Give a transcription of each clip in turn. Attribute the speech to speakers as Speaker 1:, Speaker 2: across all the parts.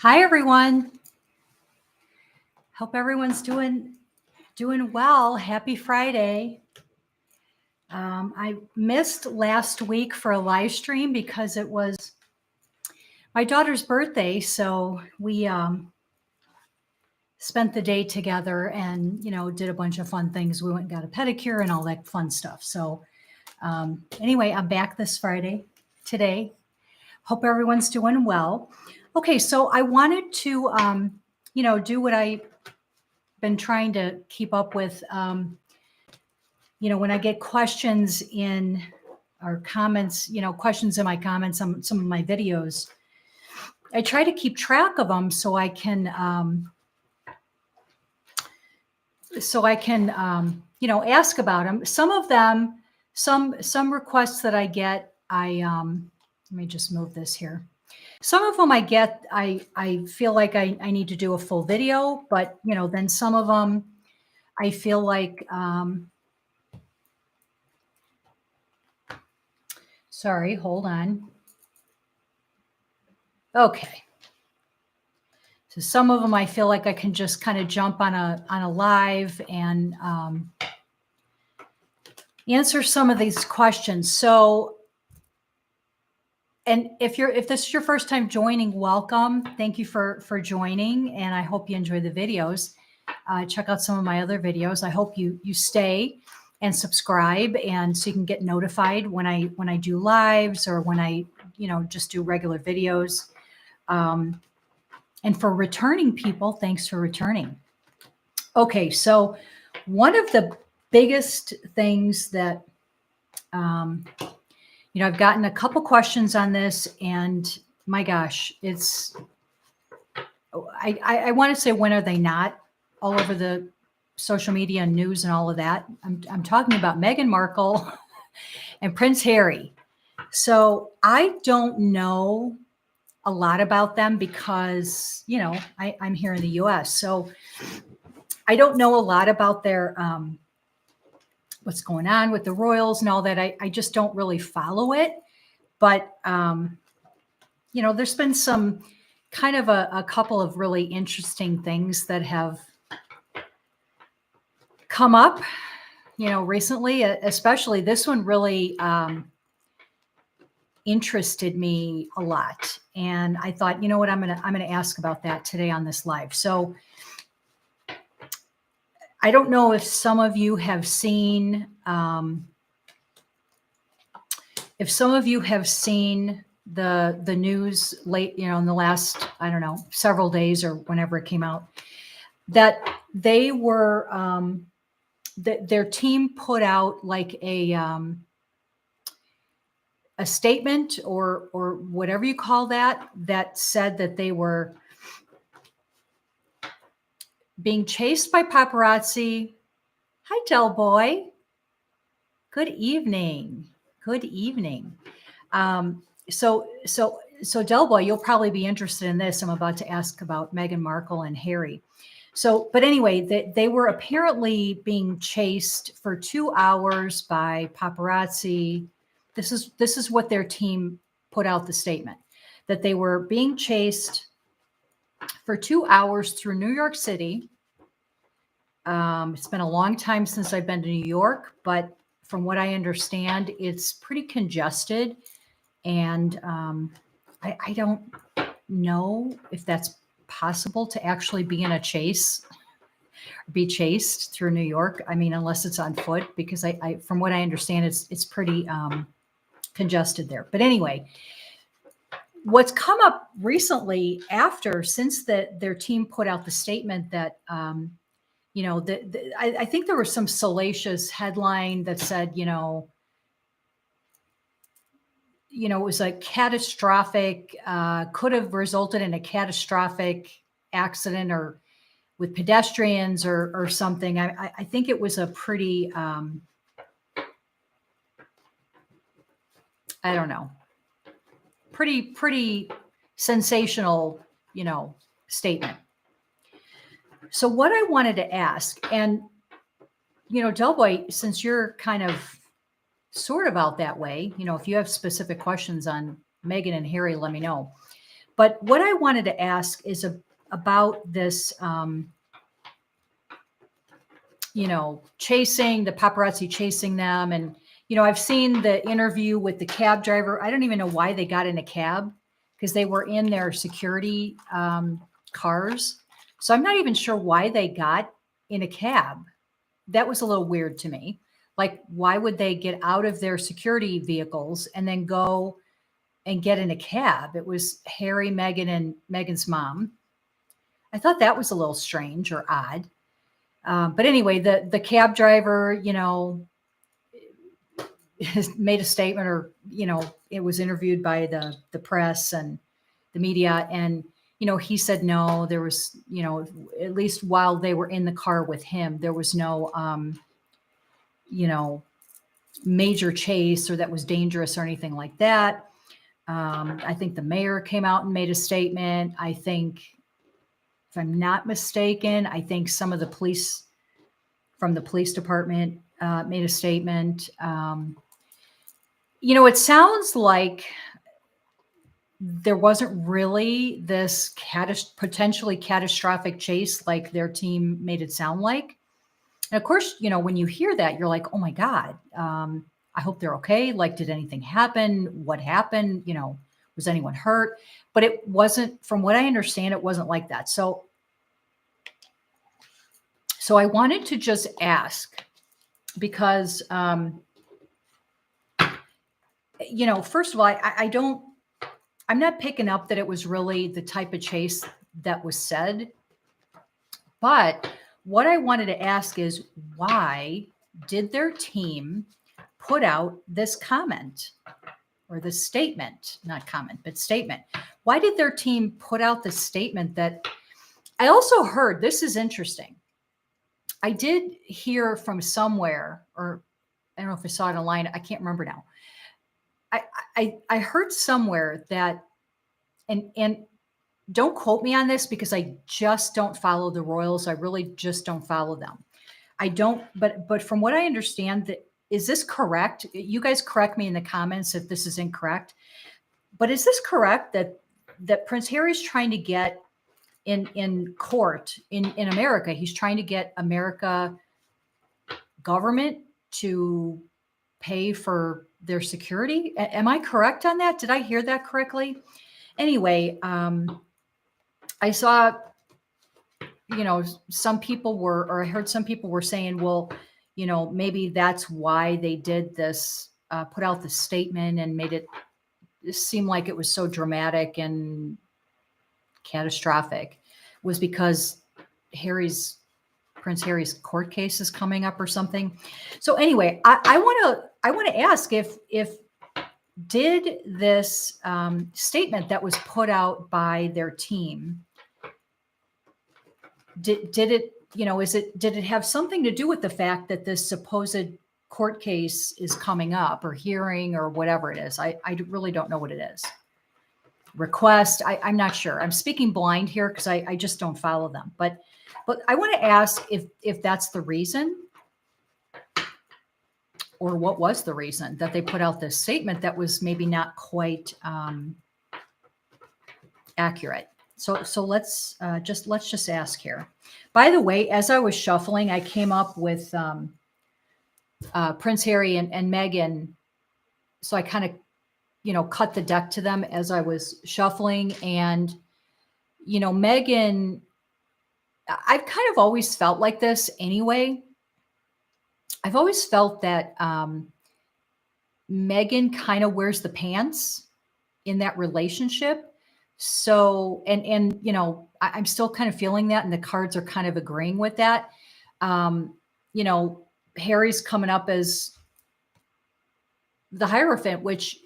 Speaker 1: Hi, everyone. Hope everyone's doing well. Happy Friday. I missed last week for a live stream because it was my daughter's birthday, so we spent the day together and did a bunch of fun things. We went and got a pedicure and all that fun stuff. So anyway, I'm back this Friday today. Hope everyone's doing well. Okay, so I wanted to do what I've been trying to keep up with. When I get questions in or comments, questions in my comments on some of my videos, I try to keep track of them so I can ask about them. Some of them, some requests that I get, let me just move this here. Some of them I get, I feel like I need to do a full video, but then some of them I feel like, sorry, hold on. Okay. So some of them I feel like I can just kind of jump on a live and answer some of these questions. So, and if this is your first time joining, welcome. Thank you for joining, and I hope you enjoy the videos. Check out some of my other videos. I hope you stay and subscribe, and so you can get notified when I do lives or when I just do regular videos. And for returning people, thanks for returning. Okay, so one of the biggest things that I've gotten a couple questions on this, and my gosh, it's I want to say, when are they not all over the social media and news and all of that? I'm talking about Meghan Markle and Prince Harry. So I don't know a lot about them because I'm here in the US, so I don't know a lot about their what's going on with the royals and all that. I just don't really follow it, but there's been some kind of a couple of really interesting things that have come up recently, especially this one really interested me a lot, and I thought, what, I'm gonna ask about that today on this live. So I don't know if some of you have seen the news late, in the last, I don't know, several days or whenever it came out, that they were their team put out like a statement or whatever you call that said that they were being chased by paparazzi. Hi, Del Boy. Good evening. Good evening. So Del Boy, you'll probably be interested in this. I'm about to ask about Meghan Markle and Harry. So, but anyway, they were apparently being chased for 2 hours by paparazzi. This is what their team put out, the statement, that they were being chased for 2 hours through New York City. It's been a long time since I've been to New York, but from what I understand, it's pretty congested. And I don't know if that's possible to actually be in a chase, be chased through New York. I mean, unless it's on foot, because I from what I understand, it's pretty congested there. But anyway, what's come up recently since their team put out the statement that, I think there was some salacious headline that said, it was a catastrophic, could have resulted in a catastrophic accident or with pedestrians or something. I think it was a pretty, I don't know, pretty sensational, statement. So what I wanted to ask, and, Del Boy, since you're kind of sort of out that way, if you have specific questions on Meghan and Harry, let me know. But what I wanted to ask is about this, chasing the paparazzi, chasing them. And, I've seen the interview with the cab driver. I don't even know why they got in a cab, because they were in their security cars. So I'm not even sure why they got in a cab. That was a little weird to me. Like, why would they get out of their security vehicles and then go and get in a cab? It was Harry, Meghan, and Meghan's mom. I thought that was a little strange or odd. But anyway, the cab driver, made a statement, or, it was interviewed by the press and the media. And, he said, no, there was, at least while they were in the car with him, there was no, major chase or that was dangerous or anything like that. I think the mayor came out and made a statement. I think, if I'm not mistaken, I think some of the police from the police department made a statement. It sounds like there wasn't really this potentially catastrophic chase like their team made it sound like. And of course, when you hear that, you're like, oh my God, I hope they're okay. Like, did anything happen? What happened? Was anyone hurt? But it wasn't, from what I understand, it wasn't like that. So I wanted to just ask, because, first of all, I'm not picking up that it was really the type of chase that was said. But what I wanted to ask is, why did their team put out this comment, or this statement, not comment, but statement? Why did their team put out this statement that I also heard? This is interesting. I did hear from somewhere, or I don't know if I saw it online. I can't remember now. I heard somewhere that, and don't quote me on this, because I just don't follow the royals. I really just don't follow them. I don't, but from what I understand, that, is this correct? You guys correct me in the comments if this is incorrect. But is this correct that Prince Harry's trying to get in court in America? He's trying to get America government to pay for their security. Am I correct on that? Did I hear that correctly? Anyway, I saw, some people were, or I heard some people were saying, well, maybe that's why they did this, put out the statement and made it seem like it was so dramatic and catastrophic, was because Prince Harry's court case is coming up or something. So anyway, I want to ask if did this statement that was put out by their team, did it, did it have something to do with the fact that this supposed court case is coming up, or hearing, or whatever it is? I really don't know what it is. Request, I'm not sure. I'm speaking blind here because I just don't follow them. But I want to ask if that's the reason, or what was the reason that they put out this statement that was maybe not quite accurate. So let's just ask here. By the way, as I was shuffling, I came up with Prince Harry and Meghan. So I kind of, cut the deck to them as I was shuffling. And, Meghan, I've kind of always felt like this anyway. I've always felt that Meghan kind of wears the pants in that relationship. So, and I'm still kind of feeling that, and the cards are kind of agreeing with that. Harry's coming up as the Hierophant, which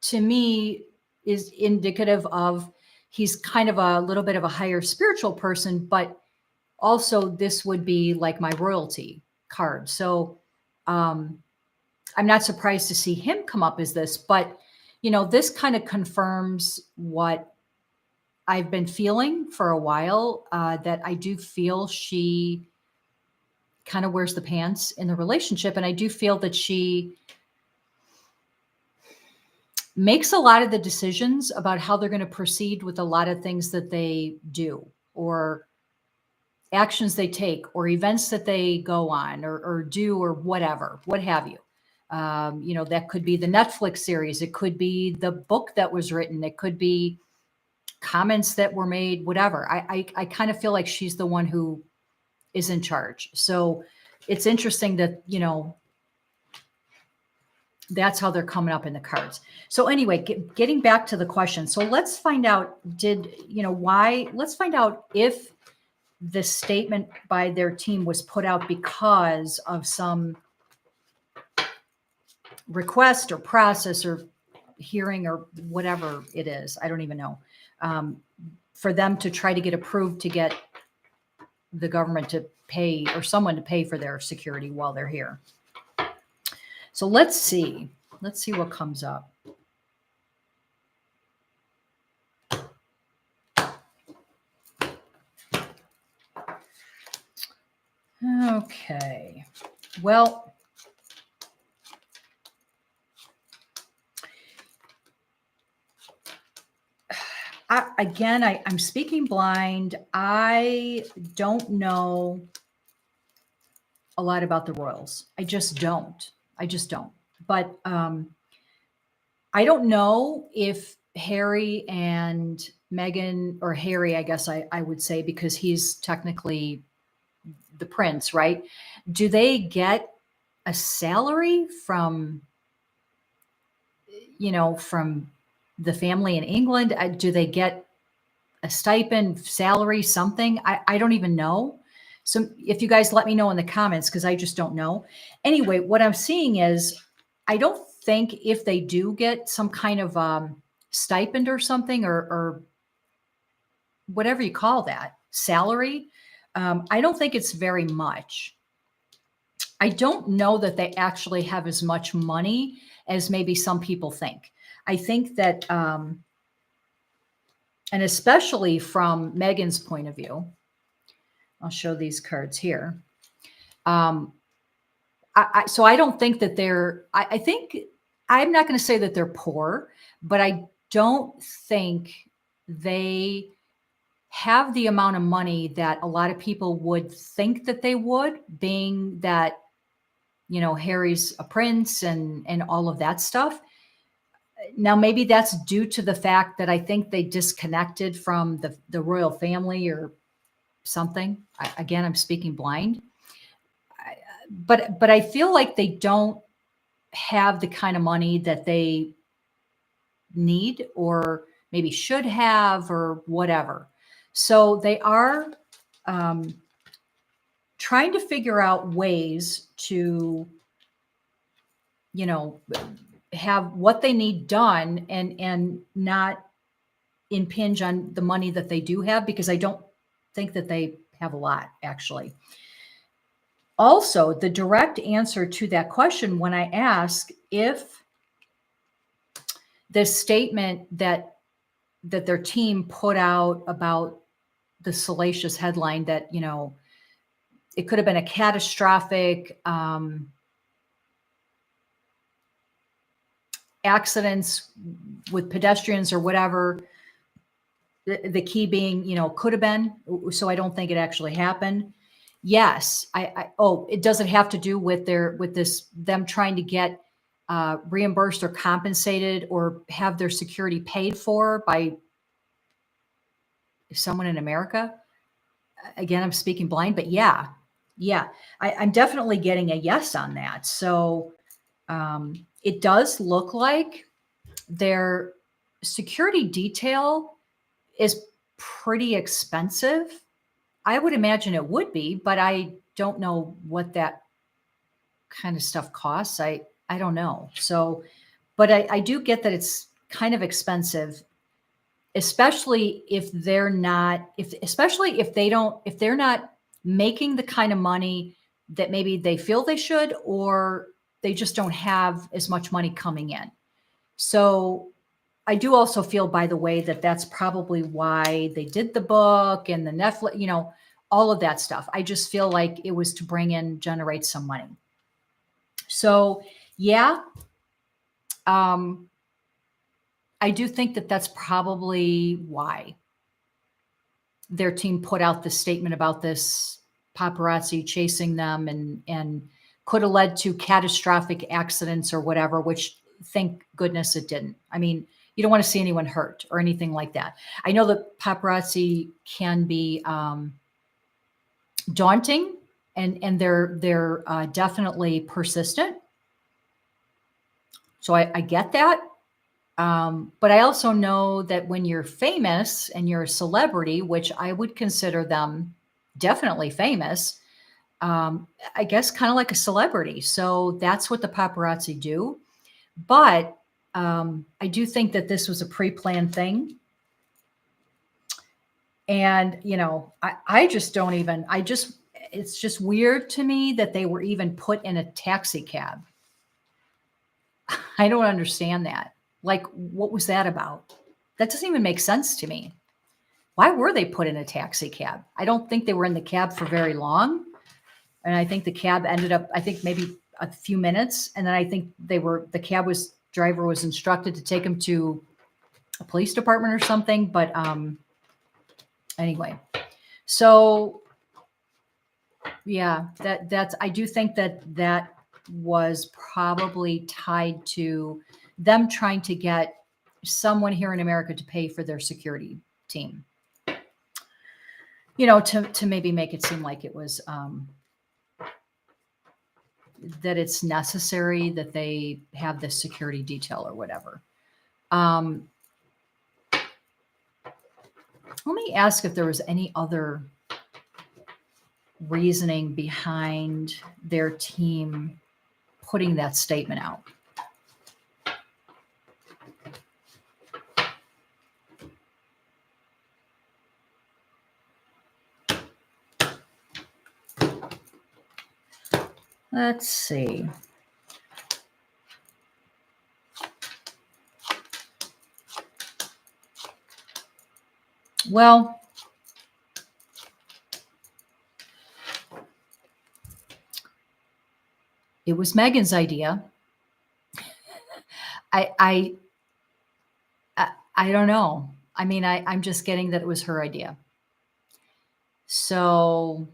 Speaker 1: to me is indicative of he's kind of a little bit of a higher spiritual person, but also this would be like my royalty card. So I'm not surprised to see him come up as this, but this kind of confirms what I've been feeling for a while, that I do feel she kind of wears the pants in the relationship. And I do feel that she makes a lot of the decisions about how they're going to proceed with a lot of things that they do, or actions they take, or events that they go on or do, or whatever, what have you. That could be the Netflix series. It could be the book that was written. It could be comments that were made, whatever. I kind of feel like she's the one who is in charge. So it's interesting that, that's how they're coming up in the cards. So anyway, getting back to the question. So let's find out, let's find out if the statement by their team was put out because of some request or process or hearing or whatever it is. I don't even know. For them to try to get approved to get the government to pay, or someone to pay for their security while they're here. So let's see what comes up. Okay. Well, I'm speaking blind. I don't know a lot about the royals. I just don't. But I don't know if Harry and Meghan, or Harry, I guess I would say, because he's technically the prince, right? Do they get a salary from the family in England? Do they get a stipend, salary, something? I don't even know. So if you guys let me know in the comments, because I just don't know. Anyway, what I'm seeing is, I don't think if they do get some kind of stipend or something, or whatever you call that, salary, I don't think it's very much. I don't know that they actually have as much money as maybe some people think. I think that, and especially from Meghan's point of view, I'll show these cards here. So I don't think that I think, I'm not going to say that they're poor, but I don't think they have the amount of money that a lot of people would think that they would, being that, Harry's a prince and all of that stuff. Now, maybe that's due to the fact that I think they disconnected from the royal family or something. Again, I'm speaking blind. But I feel like they don't have the kind of money that they need, or maybe should have, or whatever. So they are trying to figure out ways to, have what they need done and not impinge on the money that they do have, because I don't think that they have a lot, actually. Also, the direct answer to that question, when I ask if this statement that their team put out about the salacious headline that, it could have been a catastrophic accidents with pedestrians or whatever, the key being, could have been, so I don't think it actually happened. Yes, it doesn't have to do with them trying to get reimbursed or compensated or have their security paid for by someone in America. Again, I'm speaking blind, but yeah, I'm definitely getting a yes on that. So it does look like their security detail is pretty expensive. I would imagine it would be, but I don't know what that kind of stuff costs. I don't know. So, but I do get that it's kind of expensive, especially if they're not, if they're not making the kind of money that maybe they feel they should, or they just don't have as much money coming in. So I do also feel, by the way, that that's probably why they did the book and the Netflix, all of that stuff. I just feel like it was to generate some money. So yeah, I do think that that's probably why their team put out the statement about this paparazzi chasing them and could have led to catastrophic accidents or whatever, which thank goodness it didn't. I mean, you don't want to see anyone hurt or anything like that. I know that paparazzi can be daunting and they're definitely persistent. So I get that. But I also know that when you're famous and you're a celebrity, which I would consider them definitely famous, I guess kind of like a celebrity. So that's what the paparazzi do. But I do think that this was a pre-planned thing. And, I just don't even, it's just weird to me that they were even put in a taxi cab. I don't understand that. Like, what was that about? That doesn't even make sense to me. Why were they put in a taxi cab? I don't think they were in the cab for very long. And I think the cab ended up, I think maybe a few minutes. And then I think the driver was instructed to take them to a police department or something. But anyway, so yeah, I do think that was probably tied to them trying to get someone here in America to pay for their security team, to maybe make it seem like it was, that it's necessary that they have this security detail or whatever. Let me ask if there was any other reasoning behind their team putting that statement out. Let's see. Well, it was Meghan's idea. I don't know. I mean, I'm just getting that it was her idea. So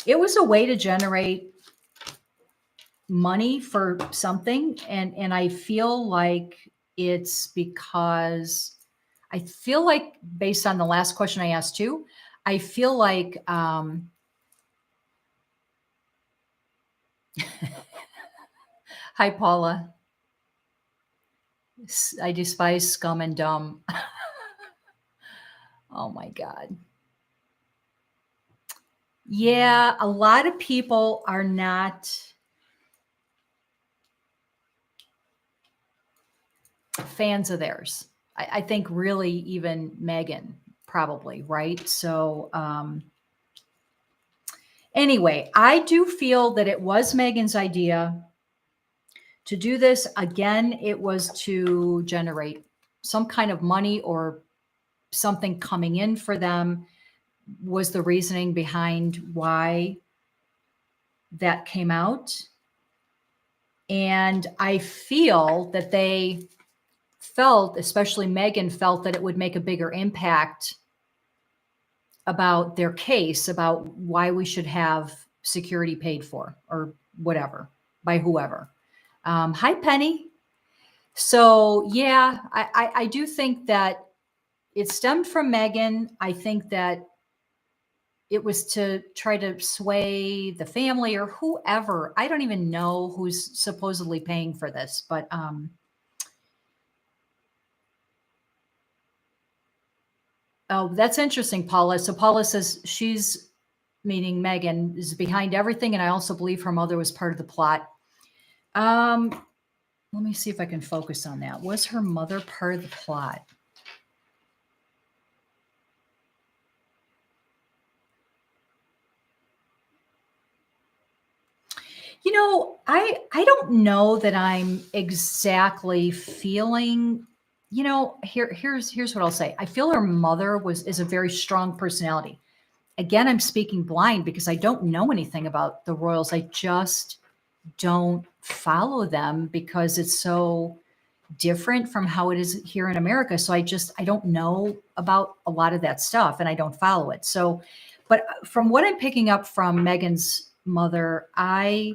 Speaker 1: it was a way to generate money for something. And I feel like it's because I feel like, based on the last question I asked too, I feel like, hi, Paula. I despise scum and dumb. Oh my God. Yeah, a lot of people are not fans of theirs. I think really even Meghan, probably, right? So anyway, I do feel that it was Meghan's idea to do this. Again, it was to generate some kind of money or something coming in for them, was the reasoning behind why that came out. And I feel that they felt, especially Meghan felt, that it would make a bigger impact about their case, about why we should have security paid for or whatever by whoever. Hi, Penny. So yeah, I do think that it stemmed from Meghan. I think that it was to try to sway the family or whoever. I don't even know who's supposedly paying for this, but oh, that's interesting, Paula. So Paula says she's, meaning Meghan, is behind everything, and I also believe her mother was part of the plot. Let me see if I can focus on that. Was her mother part of the plot? I don't know that I'm exactly feeling, here's what I'll say. I feel her mother is a very strong personality. again, I'm speaking blind because I don't know anything about the royals. I just don't follow them because it's so different from how it is here in America. So I don't know about a lot of that stuff and I don't follow it. So, but from what I'm picking up from Meghan's mother, I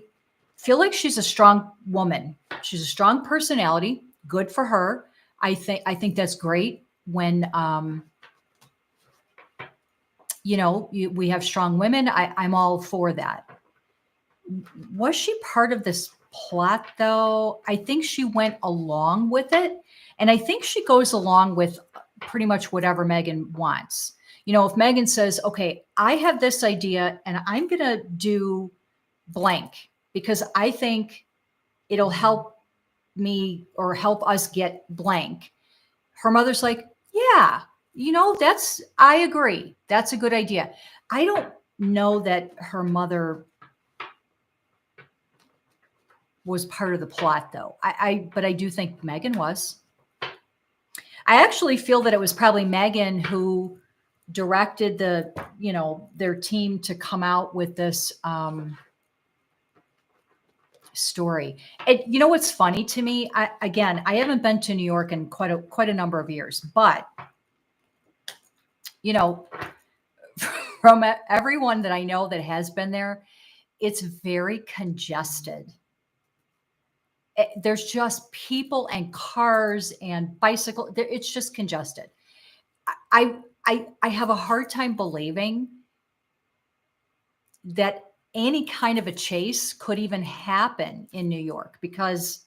Speaker 1: feel like she's a strong woman. She's a strong personality. Good for her. I think that's great when, we have strong women. I'm all for that. Was she part of this plot though? I think she went along with it. And I think she goes along with pretty much whatever Meghan wants. If Meghan says, okay, I have this idea and I'm going to do blank because I think it'll help me or help us get blank. Her mother's like, yeah, I agree. That's a good idea. I don't know that her mother was part of the plot though. But I do think Meghan was. I actually feel that it was probably Meghan who directed their team to come out with this story. And you know what's funny to me? I haven't been to New York in quite a number of years, but from everyone that I know that has been there, it's very congested. There's just people and cars and bicycle. It's just congested. I have a hard time believing that any kind of a chase could even happen in New York because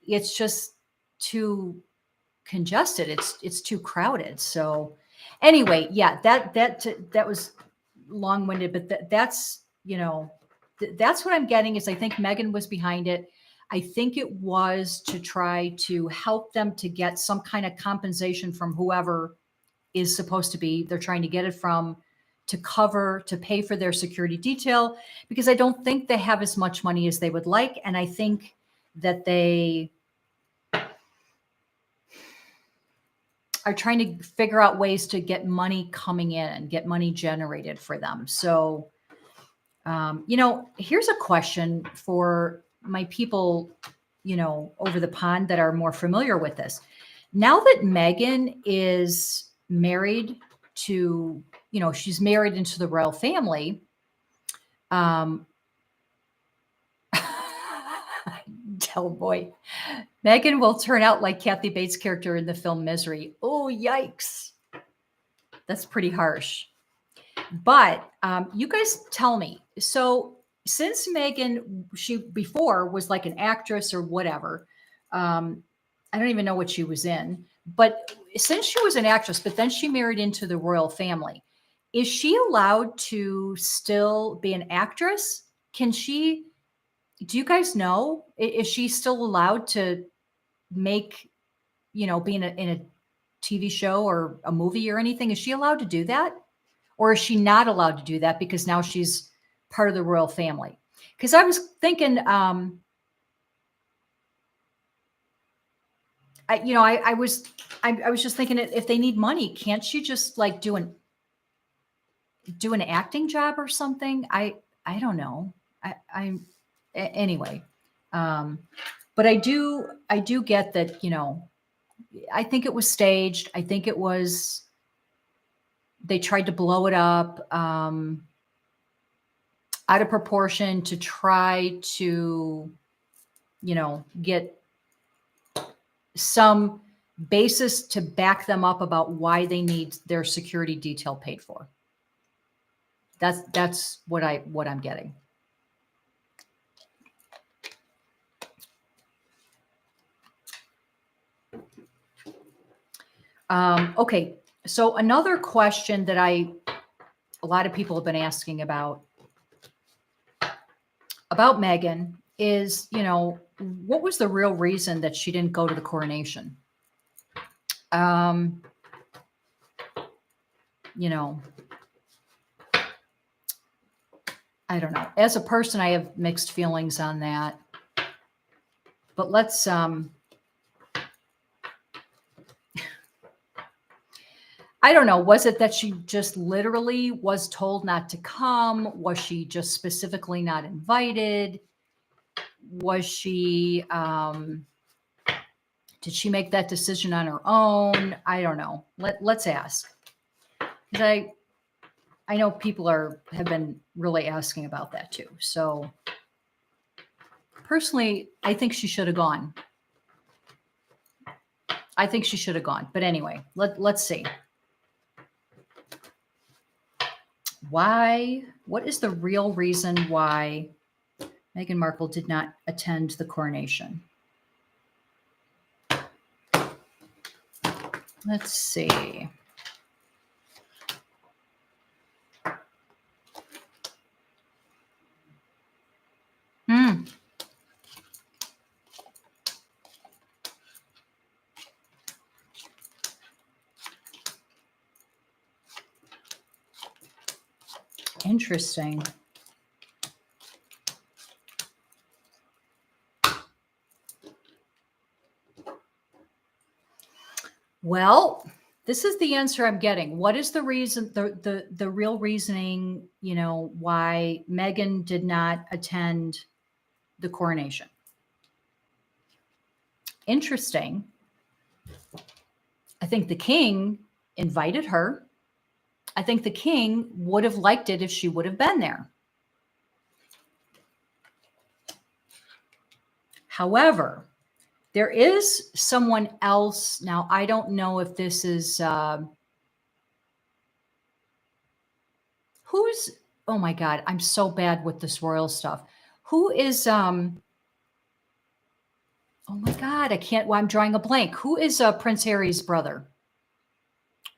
Speaker 1: it's just too congested. It's too crowded. So anyway, yeah, that was long-winded, but that's what I'm getting is I think Meghan was behind it. I think it was to try to help them to get some kind of compensation from whoever is supposed to be. They're trying to get it from to pay for their security detail because I don't think they have as much money as they would like. And I think that they are trying to figure out ways to get money coming in and get money generated for them. So, here's a question for my people, over the pond that are more familiar with this. Now that Meghan is married to, she's married into the royal family. Oh boy, Meghan will turn out like Kathy Bates' character in the film Misery. Oh, yikes. That's pretty harsh. But you guys tell me. So since Meghan, she before was like an actress or whatever. I don't even know what she was in. But since she was an actress, but then she married into the royal family, is she allowed to still be an actress? Do you guys know? Is she still allowed to make, be in a TV show or a movie or anything? Is she allowed to do that? Or is she not allowed to do that because now she's part of the royal family? Because I was thinking, I was just thinking if they need money, can't she just like do an acting job or something? I don't know. Anyway. But I do get that, I think it was staged. I think they tried to blow it up out of proportion to try to, get some basis to back them up about why they need their security detail paid for. That's what I'm getting. Okay. So another question that a lot of people have been asking about Meghan is, what was the real reason that she didn't go to the coronation? I don't know. As a person, I have mixed feelings on that. But let's I don't know. Was it that she just literally was told not to come? Was she just specifically not invited? Was she, did she make that decision on her own? I don't know. Let's ask. 'Cause I know people have been really asking about that too. So personally, I think she should have gone. I think she should have gone. But anyway, let's see. Why? What is the real reason why Meghan Markle did not attend the coronation? Let's see. Interesting. Well, this is the answer I'm getting. What is the reason, the real reasoning, why Meghan did not attend the coronation? Interesting. I think the king invited her. I think the king would have liked it if she would have been there. However, there is someone else. Now, I don't know if this is, who's, oh my God, I'm so bad with this royal stuff. Who is, oh my God, I can't, well, I'm drawing a blank. Who is Prince Harry's brother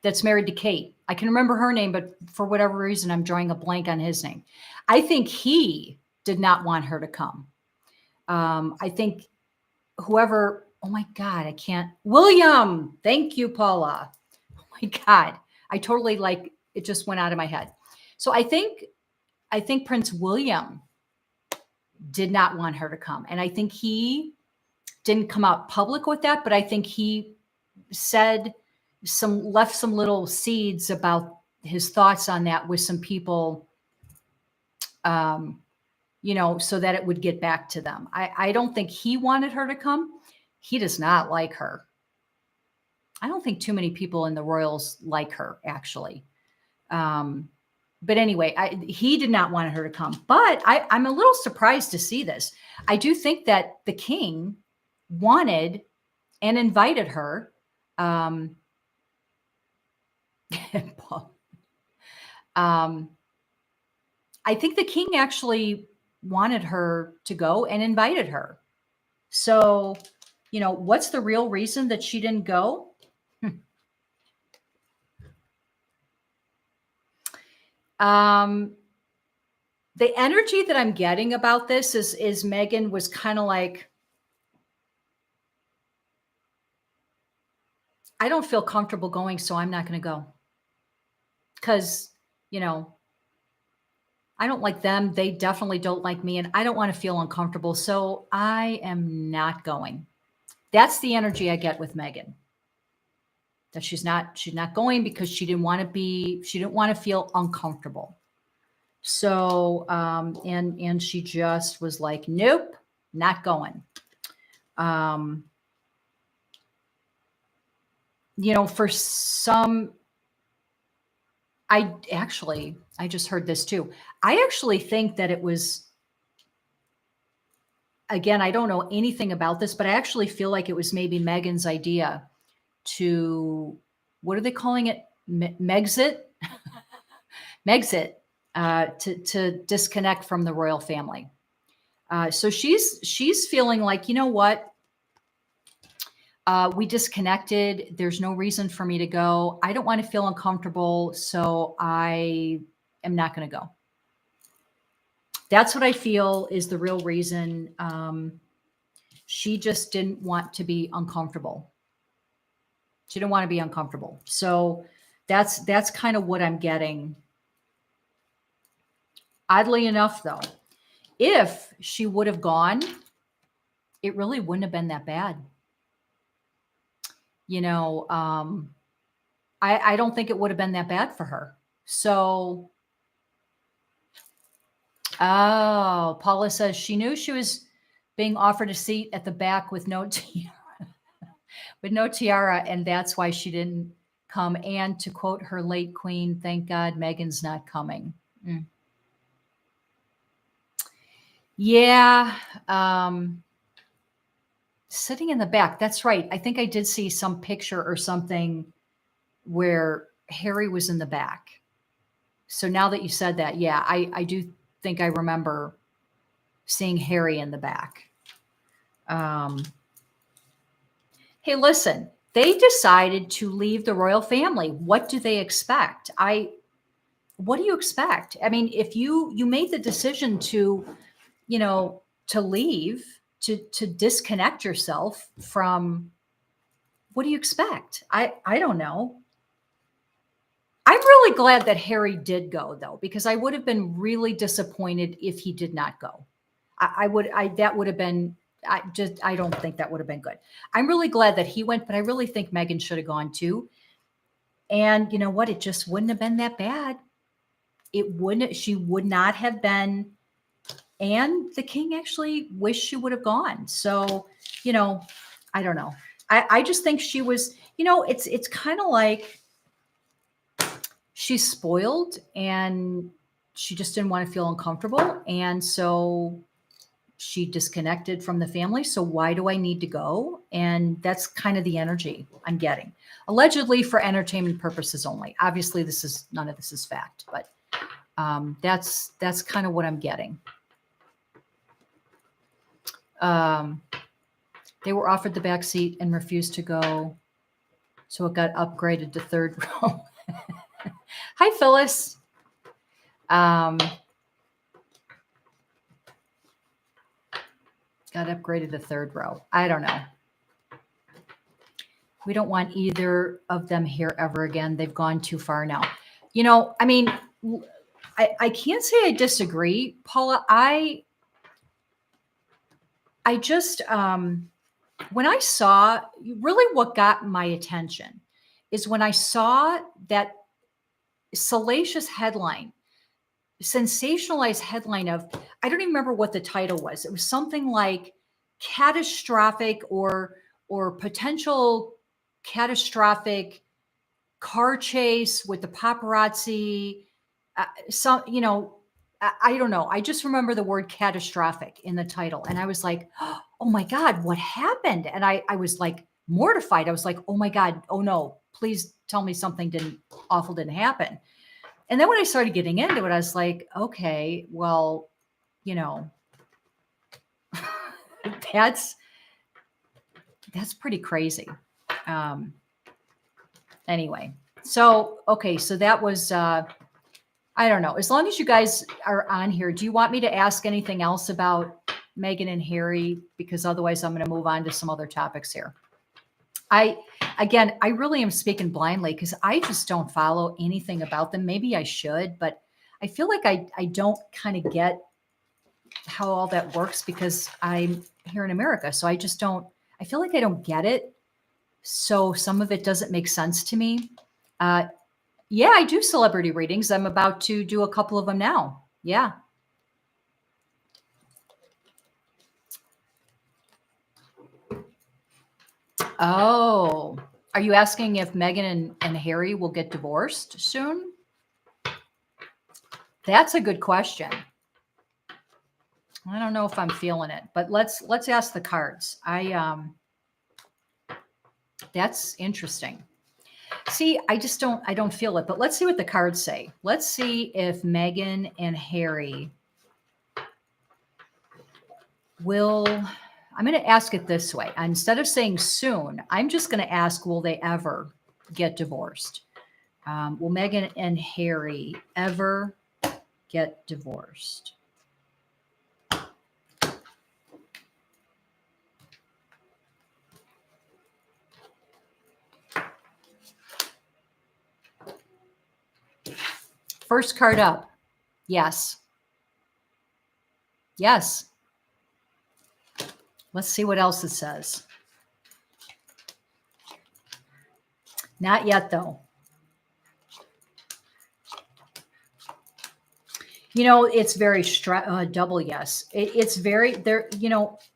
Speaker 1: that's married to Kate? I can remember her name, but for whatever reason, I'm drawing a blank on his name. I think he did not want her to come. I think whoever, oh my God, I can't, William. Thank you, Paula. Oh my God. I totally it just went out of my head. So I think Prince William did not want her to come. And I think he didn't come out public with that, but I think he said left some little seeds about his thoughts on that with some people, so that it would get back to them. I don't think he wanted her to come. He does not like her. I don't think too many people in the royals like her, actually. But anyway, he did not want her to come. But I'm a little surprised to see this. I do think that the king wanted and invited her. I think the king actually wanted her to go and invited her. So, what's the real reason that she didn't go? The energy that I'm getting about this is Meghan was kind of like, I don't feel comfortable going, so I'm not going to go. Because, I don't like them. They definitely don't like me, and I don't want to feel uncomfortable. So I am not going. That's the energy I get with Meghan. That she's not going because she didn't want to feel uncomfortable. So, and she just was like, nope, not going. For some, I just heard this too. I actually think that it was, again, I don't know anything about this, but I actually feel like it was maybe Meghan's idea to, what are they calling it? Megxit? Megxit, to disconnect from the royal family. So she's feeling like, you know what? We disconnected. There's no reason for me to go. I don't want to feel uncomfortable, so I am not going to go. That's what I feel is the real reason. She just didn't want to be uncomfortable. She didn't want to be uncomfortable. So that's kind of what I'm getting. Oddly enough, though, if she would have gone, it really wouldn't have been that bad. I don't think it would have been that bad for her. So, oh, Paula says she knew she was being offered a seat at the back with no tiara, and that's why she didn't come. And to quote her late queen, thank God Meghan's not coming. Mm. Yeah. Sitting in the back. That's right. I think I did see some picture or something where Harry was in the back. So now that you said that, yeah, I do think I remember seeing Harry in the back. Hey, listen, they decided to leave the royal family. What do they expect? What do you expect? I mean, if you made the decision to, to leave, to disconnect yourself from, what do you expect? I don't know. I'm really glad that Harry did go, though, because I would have been really disappointed if he did not go. That would have been, I don't think that would have been good. I'm really glad that he went, but I really think Meghan should have gone too. And you know what? It just wouldn't have been that bad. She would not have been. And the king actually wished she would have gone. So, I don't know. I just think she was, it's kind of like, she's spoiled and she just didn't want to feel uncomfortable. And so she disconnected from the family. So why do I need to go? And that's kind of the energy I'm getting. Allegedly for entertainment purposes only. Obviously, none of this is fact, but that's kind of what I'm getting. They were offered the back seat and refused to go. So it got upgraded to third row. Hi, Phyllis. Got upgraded to third row. I don't know. We don't want either of them here ever again. They've gone too far now. I mean, I can't say I disagree, Paula. I just, when I saw, really what got my attention is when I saw that salacious headline, sensationalized headline of, I don't even remember what the title was. It was something like catastrophic or potential catastrophic car chase with the paparazzi. I don't know. I just remember the word catastrophic in the title. And I was like, oh my God, what happened? And I was like mortified. I was like, oh my God, oh no, please tell me something awful didn't happen. And then when I started getting into it, I was like, okay, well, that's pretty crazy. Anyway, so that was, I don't know. As long as you guys are on here, do you want me to ask anything else about Meghan and Harry? Because otherwise I'm going to move on to some other topics here. I really am speaking blindly because I just don't follow anything about them. Maybe I should, but I feel like I don't kind of get how all that works because I'm here in America. So I feel like I don't get it. So some of it doesn't make sense to me. Yeah, I do celebrity readings. I'm about to do a couple of them now. Yeah. Oh, are you asking if Meghan and Harry will get divorced soon? That's a good question. I don't know if I'm feeling it, but let's ask the cards. That's interesting. See, I don't feel it, but let's see what the cards say. Let's see if Meghan and Harry I'm going to ask it this way. Instead of saying soon, I'm just going to ask, will they ever get divorced? Will Meghan and Harry ever get divorced? First card up. Yes. Yes. Let's see what else it says. Not yet, though. It's very double yes. It's very their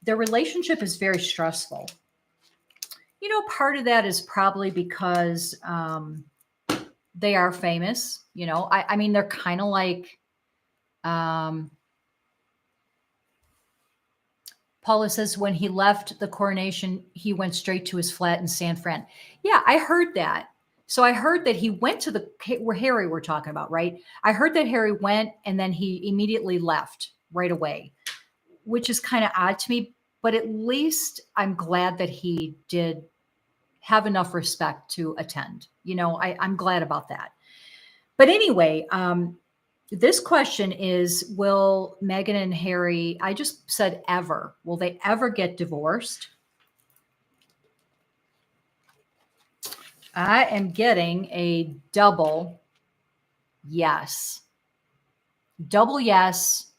Speaker 1: relationship is very stressful. Part of that is probably because they are famous. I mean, they're kind of like um, Paula says when he left the coronation, he went straight to his flat in San Fran. Yeah, I heard that. So I heard that he went to where Harry we're talking about, right? I heard that Harry went and then he immediately left right away, which is kind of odd to me. But at least I'm glad that he did have enough respect to attend. I'm glad about that. But anyway, this question is, will Meghan and Harry, I just said ever, will they ever get divorced? I am getting a double yes. Double yes.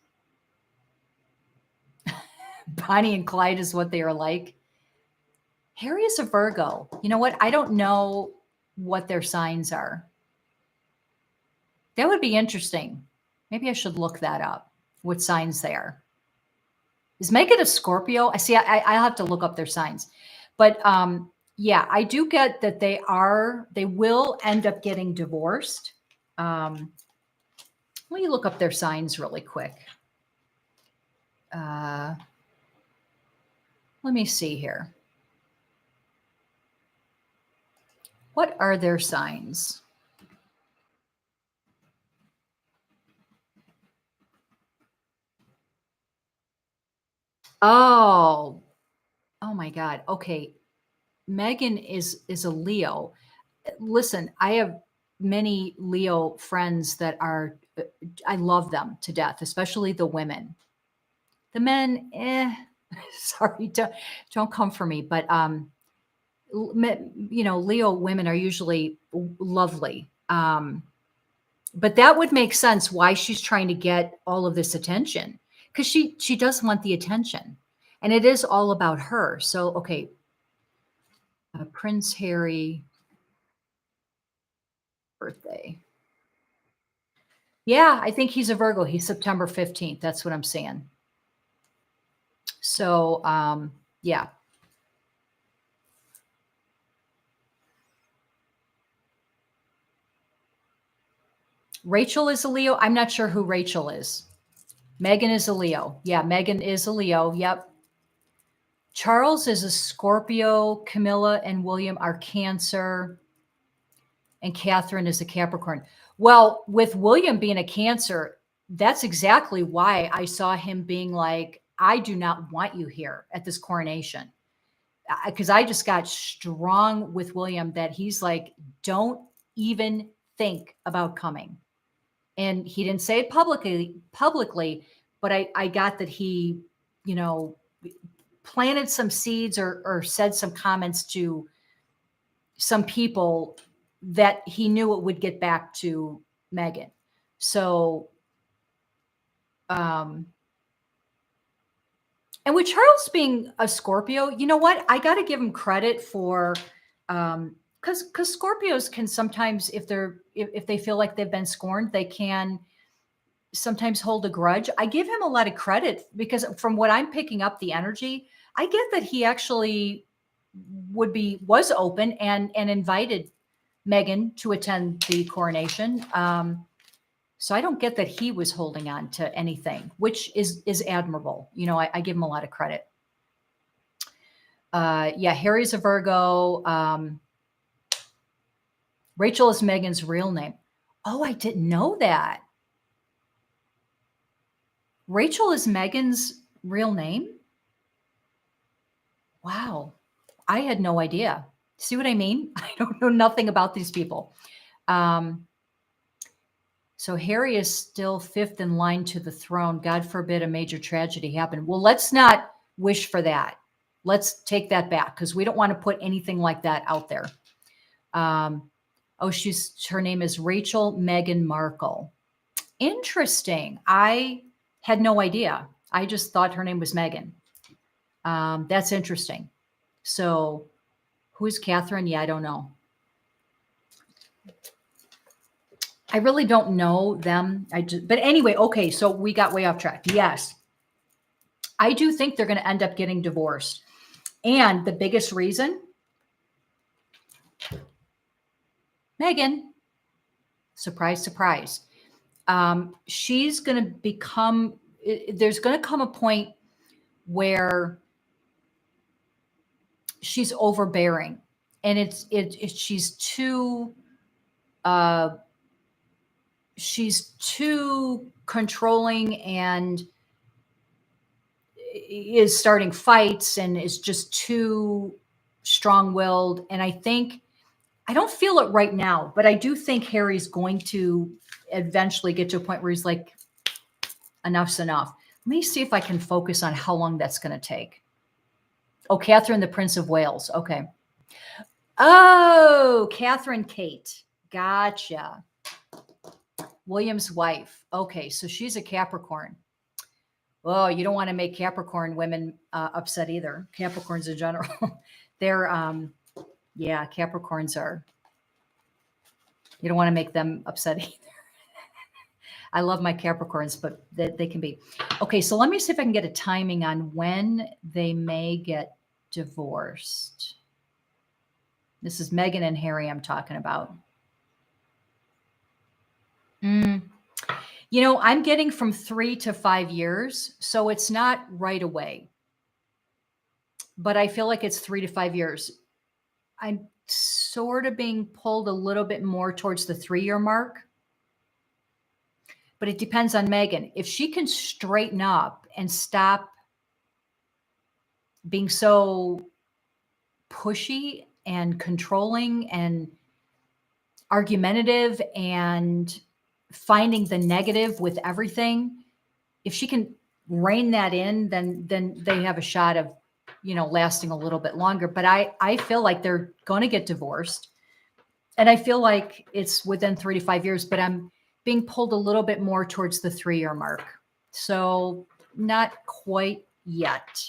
Speaker 1: Bonnie and Clyde is what they are like. Harry is a Virgo. You know what? I don't know what their signs are. That would be interesting. Maybe I should look that up, what signs they are. Is Meghan a Scorpio? I'll have to look up their signs. But yeah, I do get that they will end up getting divorced. Let me look up their signs really quick. Let me see here. What are their signs? Oh my God. Okay. Meghan is a Leo. Listen, I have many Leo friends that are, I love them to death, especially the women. The men, sorry, don't come for me. But Leo women are usually lovely. But that would make sense why she's trying to get all of this attention, because she does want the attention, and it is all about her. So okay, Prince Harry birthday. Yeah, I think he's a Virgo. He's September 15th. That's what I'm saying. So yeah. Rachel is a Leo. I'm not sure who Rachel is. Meghan is a Leo. Yeah, Meghan is a Leo. Yep. Charles is a Scorpio. Camilla and William are Cancer. And Catherine is a Capricorn. Well, with William being a Cancer, that's exactly why I saw him being like, I do not want you here at this coronation. Because I just got strong with William that he's like, don't even think about coming. And he didn't say it publicly, but I got that he, planted some seeds or said some comments to some people that he knew it would get back to Meghan. So, and with Charles being a Scorpio, you know what? I got to give him credit for, because Scorpios can sometimes, if they feel like they've been scorned, they can sometimes hold a grudge. I give him a lot of credit because from what I'm picking up the energy, I get that he actually was open and invited Meghan to attend the coronation. So I don't get that he was holding on to anything, which is admirable. I give him a lot of credit. Yeah, Harry's a Virgo. Rachel is Meghan's real name. Oh, I didn't know that. Rachel is Meghan's real name? Wow. I had no idea. See what I mean? I don't know nothing about these people. So Harry is still fifth in line to the throne. God forbid a major tragedy happen. Well, let's not wish for that. Let's take that back because we don't want to put anything like that out there. Her name is Rachel Meghan Markle. Interesting. I had no idea. I just thought her name was Meghan. That's interesting. So who's Catherine? Yeah, I don't know. I really don't know them. But anyway, okay. So we got way off track. Yes. I do think they're going to end up getting divorced. And the biggest reason, Meghan, surprise, surprise. She's going to become, there's going to come a point where she's overbearing, and uh, she's too controlling, and is starting fights, and is just too strong-willed. And I don't feel it right now, but I do think Harry's going to eventually get to a point where he's like, enough's enough. Let me see if I can focus on how long that's going to take. Oh, Catherine, the Prince of Wales. Okay. Oh, Catherine Kate. Gotcha. William's wife. Okay, so she's a Capricorn. Oh, you don't want to make Capricorn women upset either. Capricorns in general. They're, yeah, Capricorns are, you don't want to make them upset either. I love my Capricorns, but they can be. Okay, so let me see if I can get a timing on when they may get divorced. This is Meghan and Harry I'm talking about. You know, I'm getting from 3 to 5 years, so it's not right away. But I feel like it's 3 to 5 years. I'm sort of being pulled a little bit more towards the 3-year mark. But it depends on Meghan. If she can straighten up and stop being so pushy and controlling and argumentative and finding the negative with everything, if she can rein that in, then they have a shot of, you know, lasting a little bit longer. But I feel like they're going to get divorced, and I feel like it's within 3 to 5 years, but I'm being pulled a little bit more towards the 3-year mark. So not quite yet.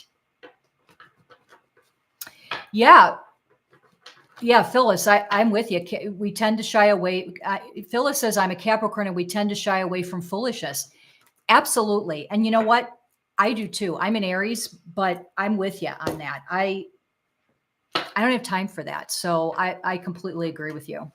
Speaker 1: Yeah. Yeah, Phyllis, I'm with you. We tend to shy away. Phyllis says, I'm a Capricorn, and we tend to shy away from foolishness. Absolutely. And you know what? I do too. I'm an Aries, but I'm with you on that. I don't have time for that. So I completely agree with you.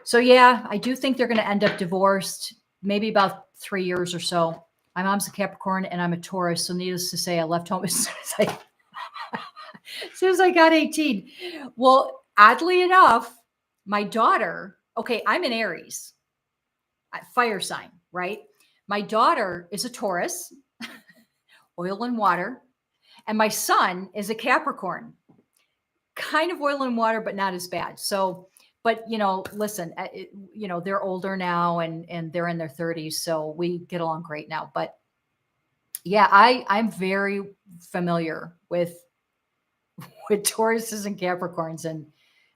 Speaker 1: So yeah, I do think they're going to end up divorced, maybe about 3 years or so. My mom's a Capricorn and I'm a Taurus. So needless to say, I left home as soon as I got 18. Well, oddly enough, my daughter, okay, I'm an Aries, fire sign, right? My daughter is a Taurus, oil and water, and my son is a Capricorn, kind of oil and water, but not as bad. So, but you know, listen, you know, they're older now, and they're in their 30s, so we get along great now. But yeah, I'm very familiar with Tauruses and Capricorns and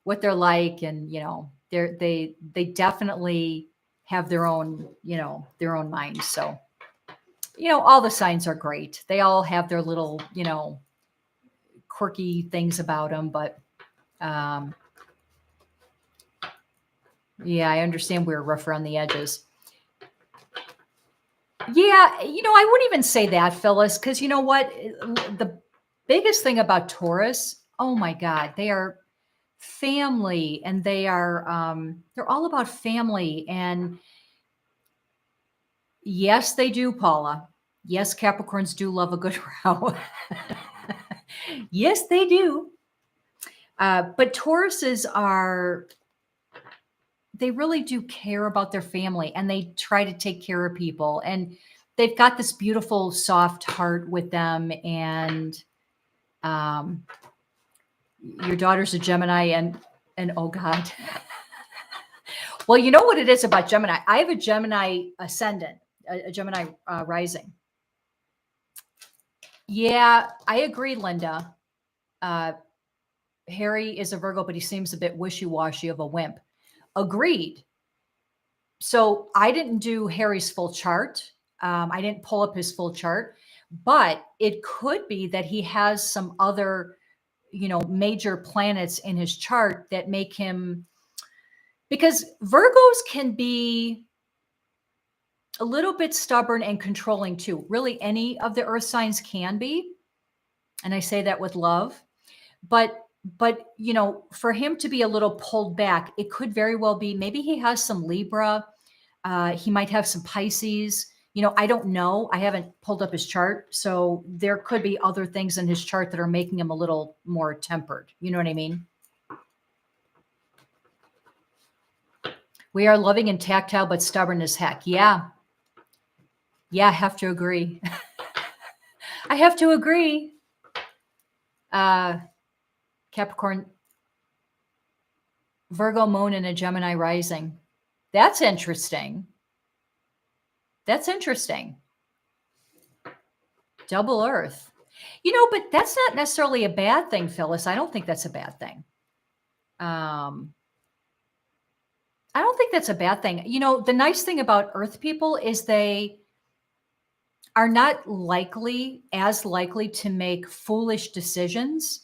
Speaker 1: what they're like, and you know, they definitely have their own, you know, their own minds. So, you know, all the signs are great. They all have their little, you know, quirky things about them, but yeah, I understand we're rough around the edges. Yeah, you know, I wouldn't even say that, Phyllis, because you know what? The biggest thing about Taurus, oh my God, they are family, and they're all about family. And yes, they do, Paula. Yes, Capricorns do love a good row. Yes, they do. But Tauruses they really do care about their family, and they try to take care of people, and they've got this beautiful soft heart with them. And your daughter's a Gemini, and oh God. Well, you know what it is about Gemini? I have a Gemini ascendant, a Gemini rising. Yeah, I agree, Linda. Harry is a Virgo, but he seems a bit wishy-washy of a wimp. Agreed. So I didn't do Harry's full chart. I didn't pull up his full chart, but it could be that he has some other, you know, major planets in his chart that make him because Virgos can be a little bit stubborn and controlling too. Really, any of the earth signs can be. And I say that with love. But for him to be a little pulled back, it could very well be maybe he has some Libra. He might have some Pisces. I don't know. I haven't pulled up his chart. So there could be other things in his chart that are making him a little more tempered. You know what I mean? We are loving and tactile, but stubborn as heck. Yeah. Yeah, I have to agree. I have to agree. Capricorn, Virgo moon and a Gemini rising. That's interesting. That's interesting. Double Earth. But that's not necessarily a bad thing, Phyllis. I don't think that's a bad thing. I don't think that's a bad thing. The nice thing about Earth people is they are not as likely to make foolish decisions.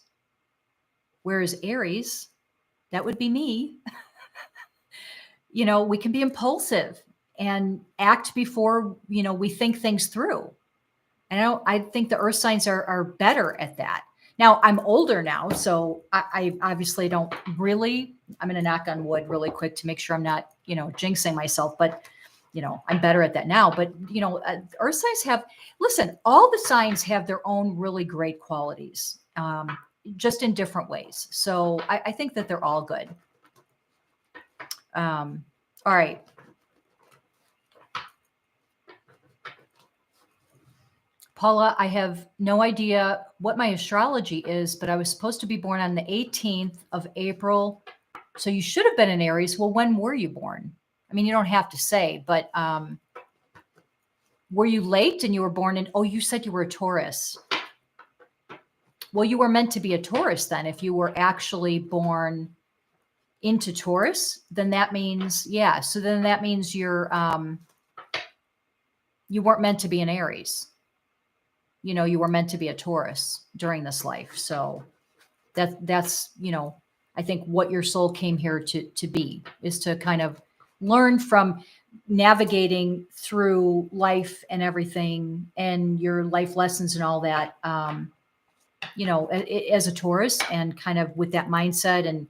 Speaker 1: Whereas Aries, that would be me. We can be impulsive and act before, we think things through. And I think the earth signs are better at that. Now I'm older now, so I obviously don't really, I'm going to knock on wood really quick to make sure I'm not, jinxing myself, but I'm better at that now. But, earth signs listen, all the signs have their own really great qualities, just in different ways. So I think that they're all good. All right. Paula, I have no idea what my astrology is, but I was supposed to be born on the 18th of April. So you should have been in Aries. Well, when were you born? I mean, you don't have to say, but were you late and you were born in, you said you were a Taurus. Well, you were meant to be a Taurus then. If you were actually born into Taurus, then that means, yeah. So then that means you weren't meant to be an Aries. You were meant to be a Taurus during this life. So that's, I think what your soul came here to be, is to kind of learn from navigating through life and everything and your life lessons and all that, as a Taurus, and kind of with that mindset and,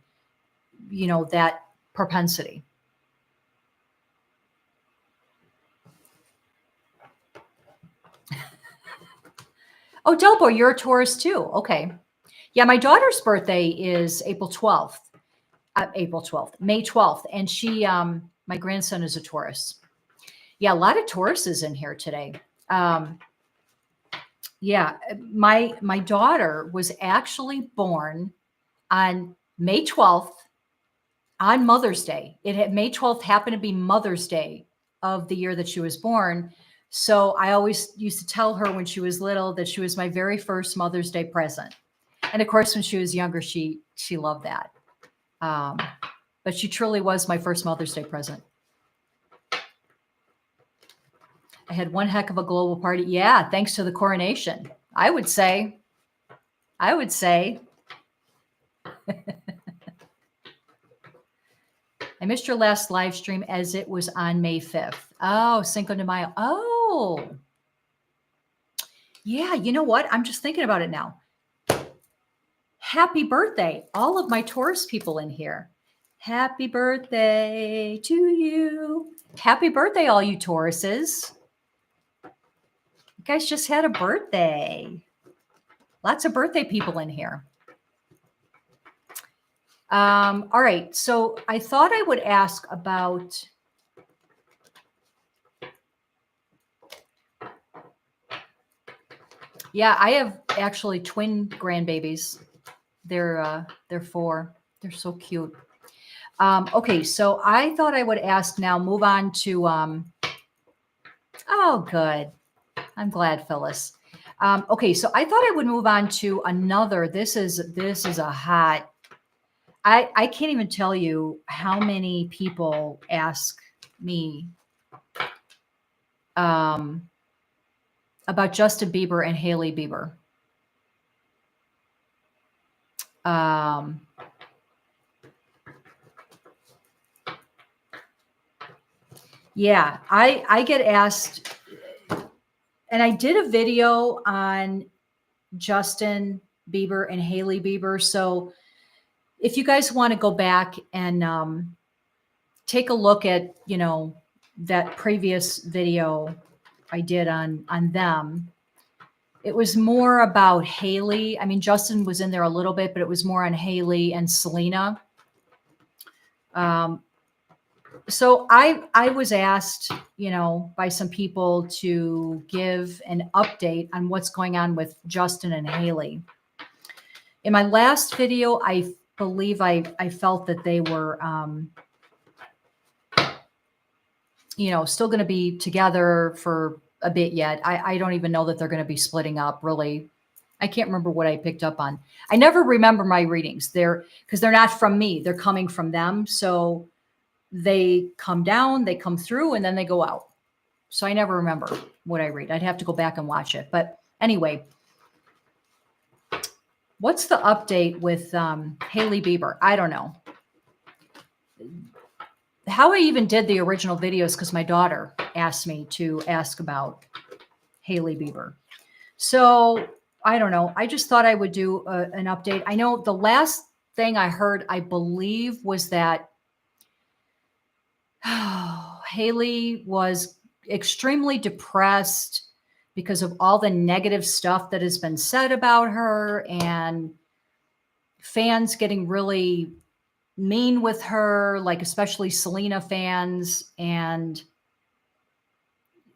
Speaker 1: that propensity. Oh, Delbo, you're a Taurus too. Okay. Yeah, my daughter's birthday is May 12th. And she, my grandson is a Taurus. Yeah, a lot of Tauruses in here today. Yeah, my daughter was actually born on May 12th on Mother's Day. May 12th happened to be Mother's Day of the year that she was born. So I always used to tell her when she was little that she was my very first Mother's Day present. And of course, when she was younger, she loved that. But she truly was my first Mother's Day present. I had one heck of a global party. Yeah, thanks to the coronation, I would say. I missed your last live stream as it was on May 5th. Oh, Cinco de Mayo. Oh, yeah. You know what? I'm just thinking about it now. Happy birthday, all of my Taurus people in here. Happy birthday to you. Happy birthday, all you Tauruses. You guys just had a birthday. Lots of birthday people in here. All right. So I thought I would ask about yeah, I have actually twin grandbabies. They're 4. They're so cute. Okay, so I thought I would ask now, move on to oh, good. I'm glad, Phyllis. Okay, so I thought I would move on to another. This is a hot. I can't even tell you how many people ask me about Justin Bieber and Hailey Bieber. Yeah, I get asked, and I did a video on Justin Bieber and Hailey Bieber. So if you guys want to go back and take a look at, that previous video I did on them, it was more about Hailey. I mean, Justin was in there a little bit, but it was more on Hailey and Selena. So I was asked, by some people to give an update on what's going on with Justin and Hailey. In my last video, I believe I felt that they were, still going to be together for a bit yet. I don't even know that they're going to be splitting up, really. I can't remember what I picked up on. I never remember my readings. Because they're not from me. They're coming from them. So they come down, they come through, and then they go out. So I never remember what I read. I'd have to go back and watch it. But anyway, what's the update with Hailey Bieber? I don't know. How I even did the original videos, because my daughter asked me to ask about Hailey Bieber. So I don't know. I just thought I would do an update. I know the last thing I heard, I believe, was that Hailey was extremely depressed because of all the negative stuff that has been said about her, and fans getting really mean with her, like especially Selena fans. And,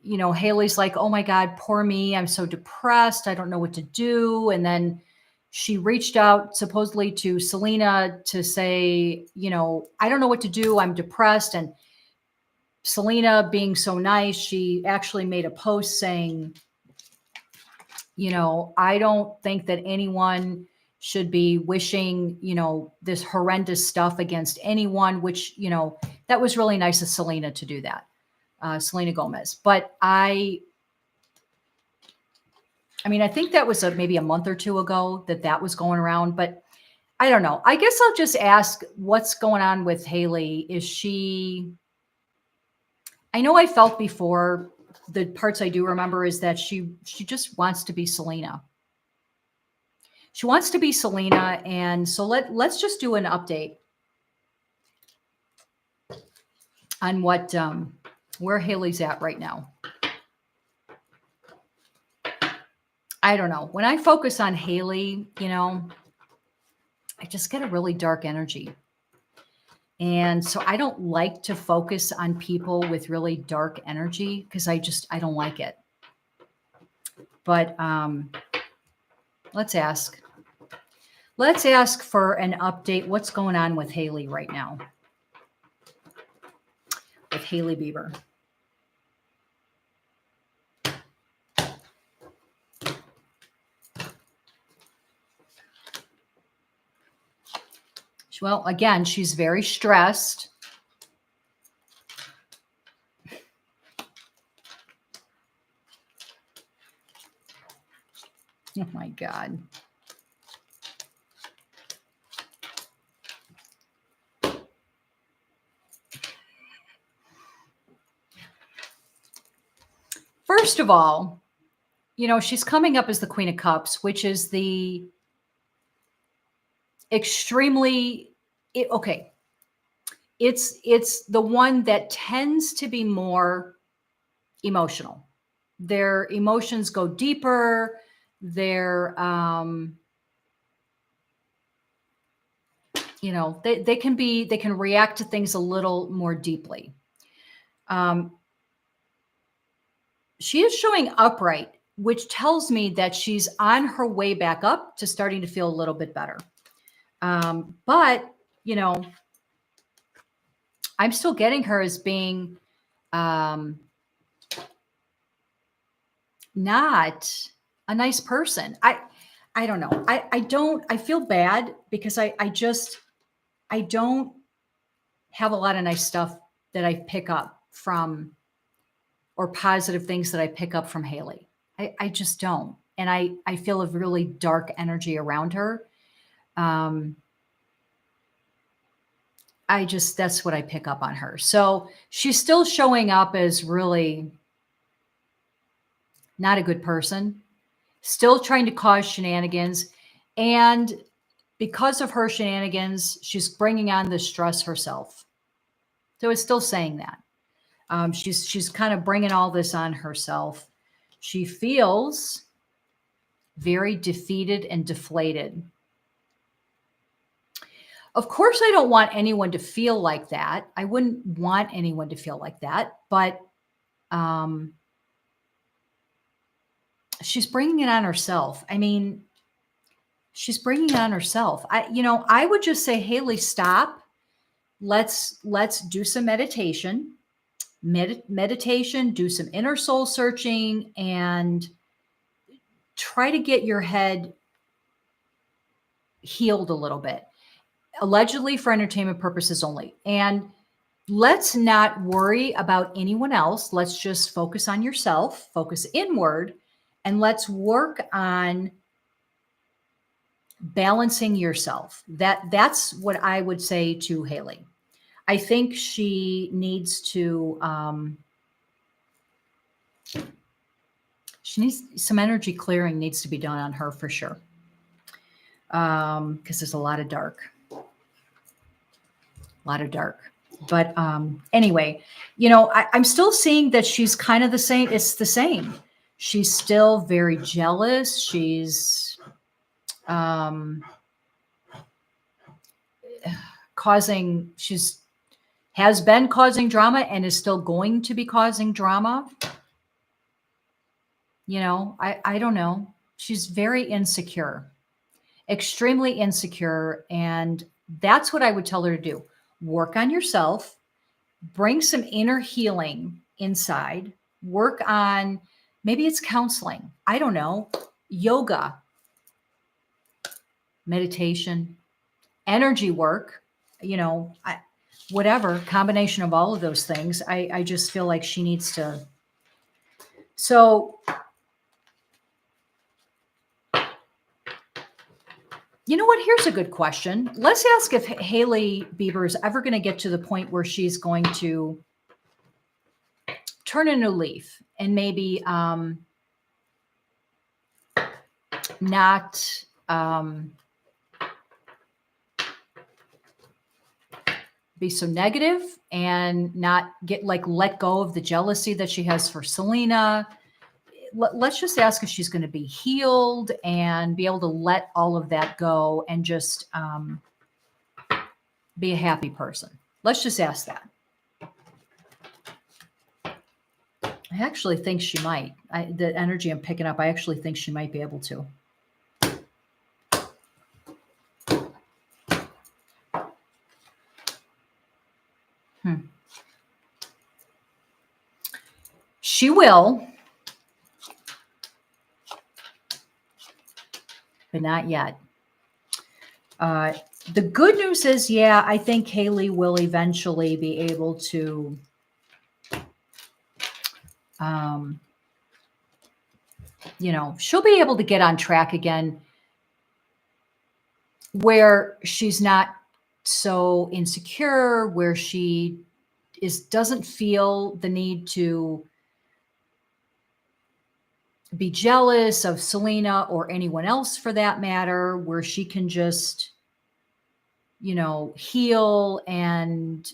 Speaker 1: Hailey's like, oh my God, poor me. I'm so depressed. I don't know what to do. And then she reached out supposedly to Selena to say, I don't know what to do. I'm depressed. And Selena, being so nice, she actually made a post saying, I don't think that anyone should be wishing, this horrendous stuff against anyone, which, that was really nice of Selena to do that, Selena Gomez. But I mean, I think that was maybe a month or two ago that was going around, but I don't know. I guess I'll just ask what's going on with Hailey. I know I felt before, the parts I do remember is that she just wants to be Selena. She wants to be Selena. And so let's just do an update on what, where Hailey's at right now. I don't know. When I focus on Hailey, I just get a really dark energy. And so I don't like to focus on people with really dark energy, because I don't like it. But let's ask for an update. What's going on with Hailey right now? With Hailey Bieber. Well, again, she's very stressed. Oh my God. First of all, she's coming up as the Queen of Cups, which is the extremely, okay. It's the one that tends to be more emotional. Their emotions go deeper. They're, they can react to things a little more deeply. She is showing upright, which tells me that she's on her way back up to starting to feel a little bit better. But, I'm still getting her as being not a nice person. I don't know. I feel bad because I don't have a lot of nice stuff that I pick up from, or positive things that I pick up from Hailey. I just don't. And I feel a really dark energy around her. that's what I pick up on her. So she's still showing up as really not a good person, still trying to cause shenanigans. And because of her shenanigans, she's bringing on the stress herself. So it's still saying that. She's kind of bringing all this on herself. She feels very defeated and deflated. Of course, I don't want anyone to feel like that. I wouldn't want anyone to feel like that, but she's bringing it on herself. I mean, she's bringing it on herself. I would just say, Hailey, stop. Let's do some meditation. Meditation, do some inner soul searching, and try to get your head healed a little bit. Allegedly for entertainment purposes only. And let's not worry about anyone else. Let's just focus on yourself, focus inward, and let's work on balancing yourself. That's what I would say to Hailey. I think she needs to, she needs some energy clearing needs to be done on her for sure. Because there's a lot of dark. But anyway, I'm still seeing that she's kind of the same. It's the same. She's still very jealous. She's has been causing drama and is still going to be causing drama. I don't know. She's very insecure, extremely insecure. And that's what I would tell her to do. Work on yourself, bring some inner healing inside, work on, maybe it's counseling. I don't know, yoga, meditation, energy work, whatever, combination of all of those things. I just feel like she needs to. So, you know what? Here's a good question. Let's ask if Hailey Bieber is ever going to get to the point where she's going to turn a new leaf and maybe not be so negative and not get let go of the jealousy that she has for Selena. Let's just ask if she's going to be healed and be able to let all of that go and just be a happy person. Let's just ask that. I actually think she might. The energy I'm picking up, I actually think she might be able to. She will. But not yet. The good news is, I think Hailey will eventually be able to she'll be able to get on track again where she's not so insecure, where she doesn't feel the need to be jealous of Selena or anyone else for that matter, where she can just, heal and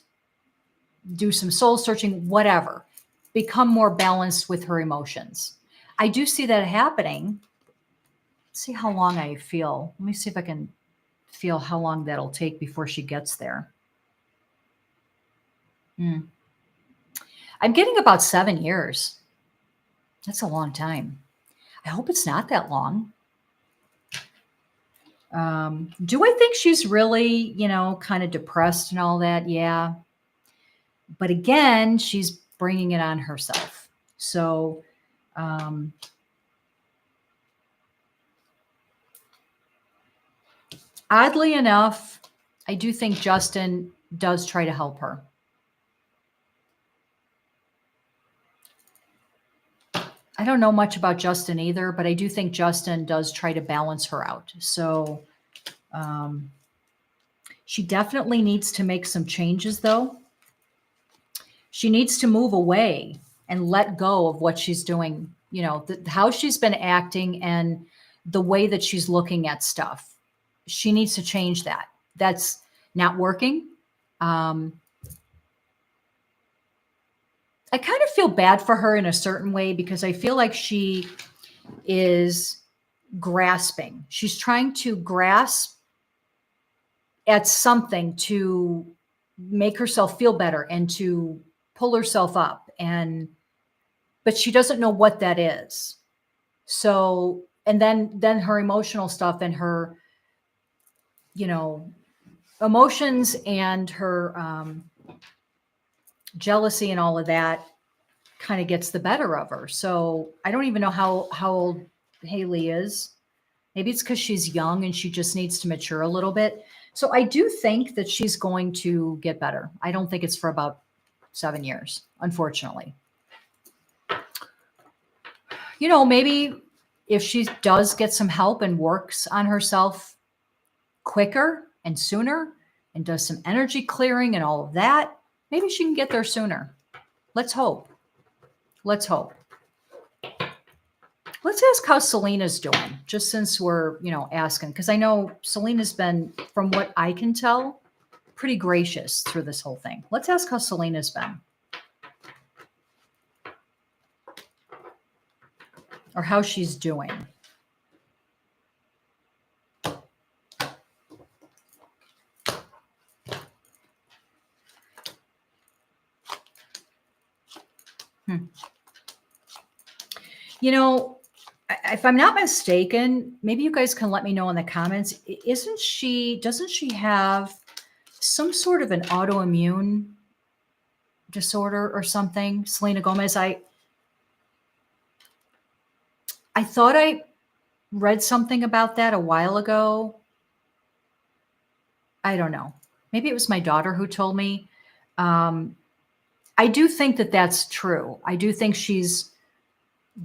Speaker 1: do some soul searching, whatever, become more balanced with her emotions. I do see that happening. Let's see how long I feel. Let me see if I can feel how long that'll take before she gets there. I'm getting about 7 years. That's a long time. I hope it's not that long. Do I think she's really, kind of depressed and all that? Yeah. But again, she's bringing it on herself. So, oddly enough, I do think Justin does try to help her. I don't know much about Justin either, but I do think Justin does try to balance her out. So She definitely needs to make some changes, though. She needs to move away and let go of what she's doing, how she's been acting and the way that she's looking at stuff. She needs to change that. That's not working. I kind of feel bad for her in a certain way because I feel like she is grasping. She's trying to grasp at something to make herself feel better and to pull herself up, but she doesn't know what that is. So, and then her emotional stuff and her, emotions and her jealousy and all of that kind of gets the better of her. So I don't even know how old Hailey is. Maybe it's because she's young and she just needs to mature a little bit. So I do think that she's going to get better. I don't think it's for about 7 years, unfortunately. Maybe if she does get some help and works on herself quicker and sooner and does some energy clearing and all of that, maybe she can get there sooner. Let's hope. Let's hope. Let's ask how Selena's doing, just since we're, asking, because I know Selena's been, from what I can tell, pretty gracious through this whole thing. Let's ask how Selena's been. Or how she's doing. If I'm not mistaken, maybe you guys can let me know in the comments. Doesn't she have some sort of an autoimmune disorder or something? Selena Gomez, I thought I read something about that a while ago. I don't know. Maybe it was my daughter who told me. I do think that that's true. I do think she's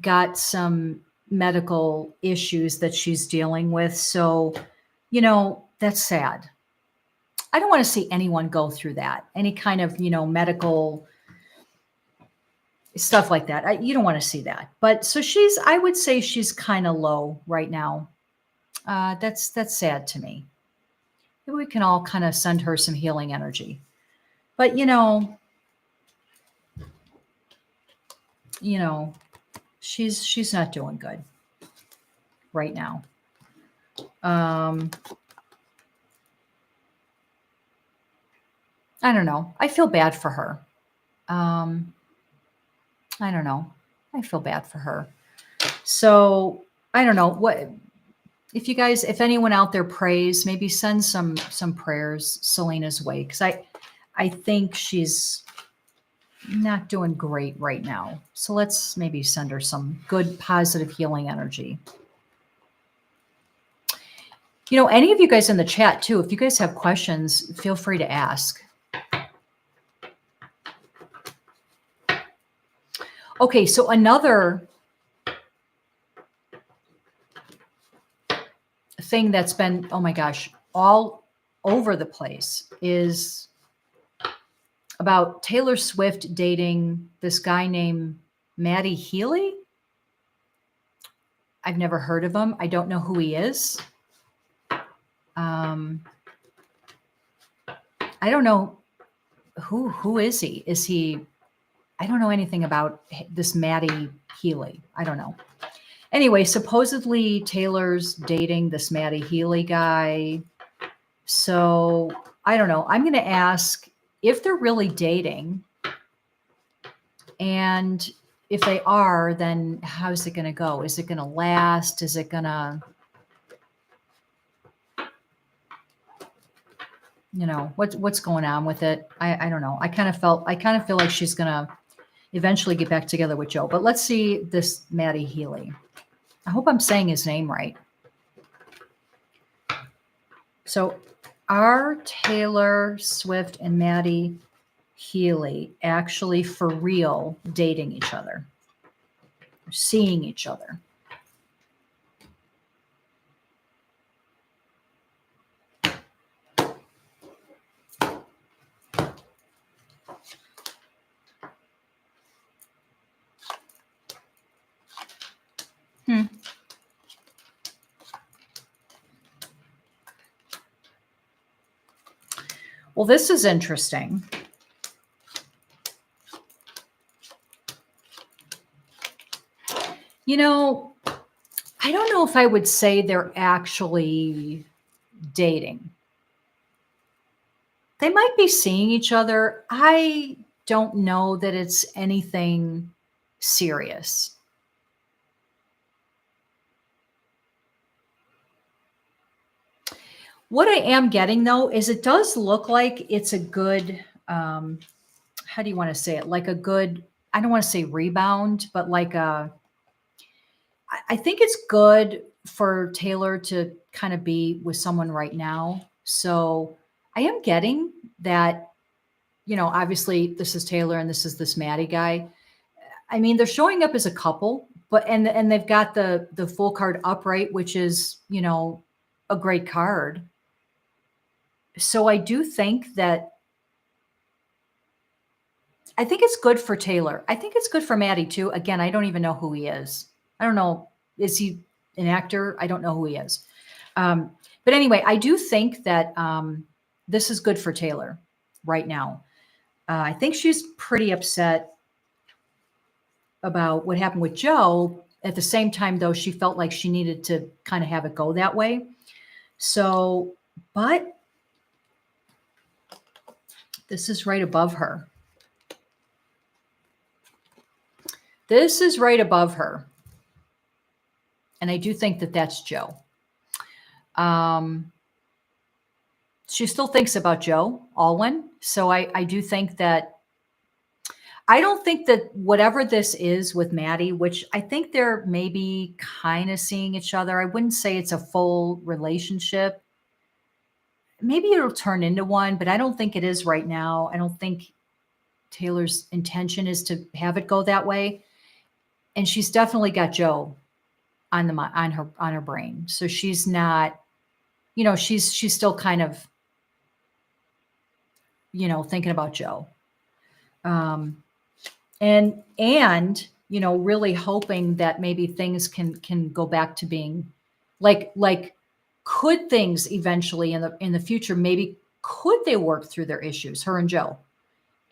Speaker 1: got some medical issues that she's dealing with. So, that's sad. I don't want to see anyone go through that. Any kind of, medical stuff like that. You don't want to see that. But so I would say she's kind of low right now. That's sad to me. Maybe we can all kind of send her some healing energy. But, she's not doing good right now. I don't know. I feel bad for her. I don't know. I feel bad for her. So I don't know what, if anyone out there prays, maybe send some prayers Selena's way. Cause I think she's not doing great right now. So let's maybe send her some good, positive healing energy. Any of you guys in the chat too, if you guys have questions, feel free to ask. Okay, so another thing that's been, oh my gosh, all over the place is about Taylor Swift dating this guy named Matty Healy. I've never heard of him. I don't know who he is. I don't know who is he? Is he? I don't know anything about this Matty Healy. I don't know. Anyway, supposedly Taylor's dating this Matty Healy guy. So I don't know. I'm going to ask if they're really dating, and if they are, then how's it going to go? Is it going to last? Is it going to, what's going on with it? I don't know. I kind of feel like she's going to eventually get back together with Joe. But let's see this Matty Healy. I hope I'm saying his name right. So are Taylor Swift and Matty Healy actually for real dating each other? Or seeing each other? Hmm. Well, this is interesting. You know, I don't know if I would say they're actually dating. They might be seeing each other. I don't know that it's anything serious. What I am getting though is it does look like it's a good, how do you want to say it? Like a good, I don't want to say rebound, but like I think it's good for Taylor to kind of be with someone right now. So I am getting that, obviously this is Taylor and this is this Maddie guy. I mean, they're showing up as a couple, but and they've got the full card upright, which is, a great card. So I do think that I think it's good for Taylor. I think it's good for Maddie too. Again, I don't even know who he is. I don't know. Is he an actor? I don't know who he is. But anyway, I do think that this is good for Taylor right now. I think she's pretty upset about what happened with Joe. At the same time, though, she felt like she needed to kind of have it go that way. So, but this is right above her. This is right above her. And I do think that that's Joe. She still thinks about Joe Alwyn. So I do think that, I don't think that whatever this is with Maddie, which I think they're maybe kind of seeing each other. I wouldn't say it's a full relationship. Maybe it'll turn into one, but I don't think it is right now. I don't think Taylor's intention is to have it go that way. And she's definitely got Joe on her brain. So she's not, she's still kind of, thinking about Joe. And really hoping that maybe things can go back to being like could things eventually in the future, maybe could they work through their issues, her and Joe?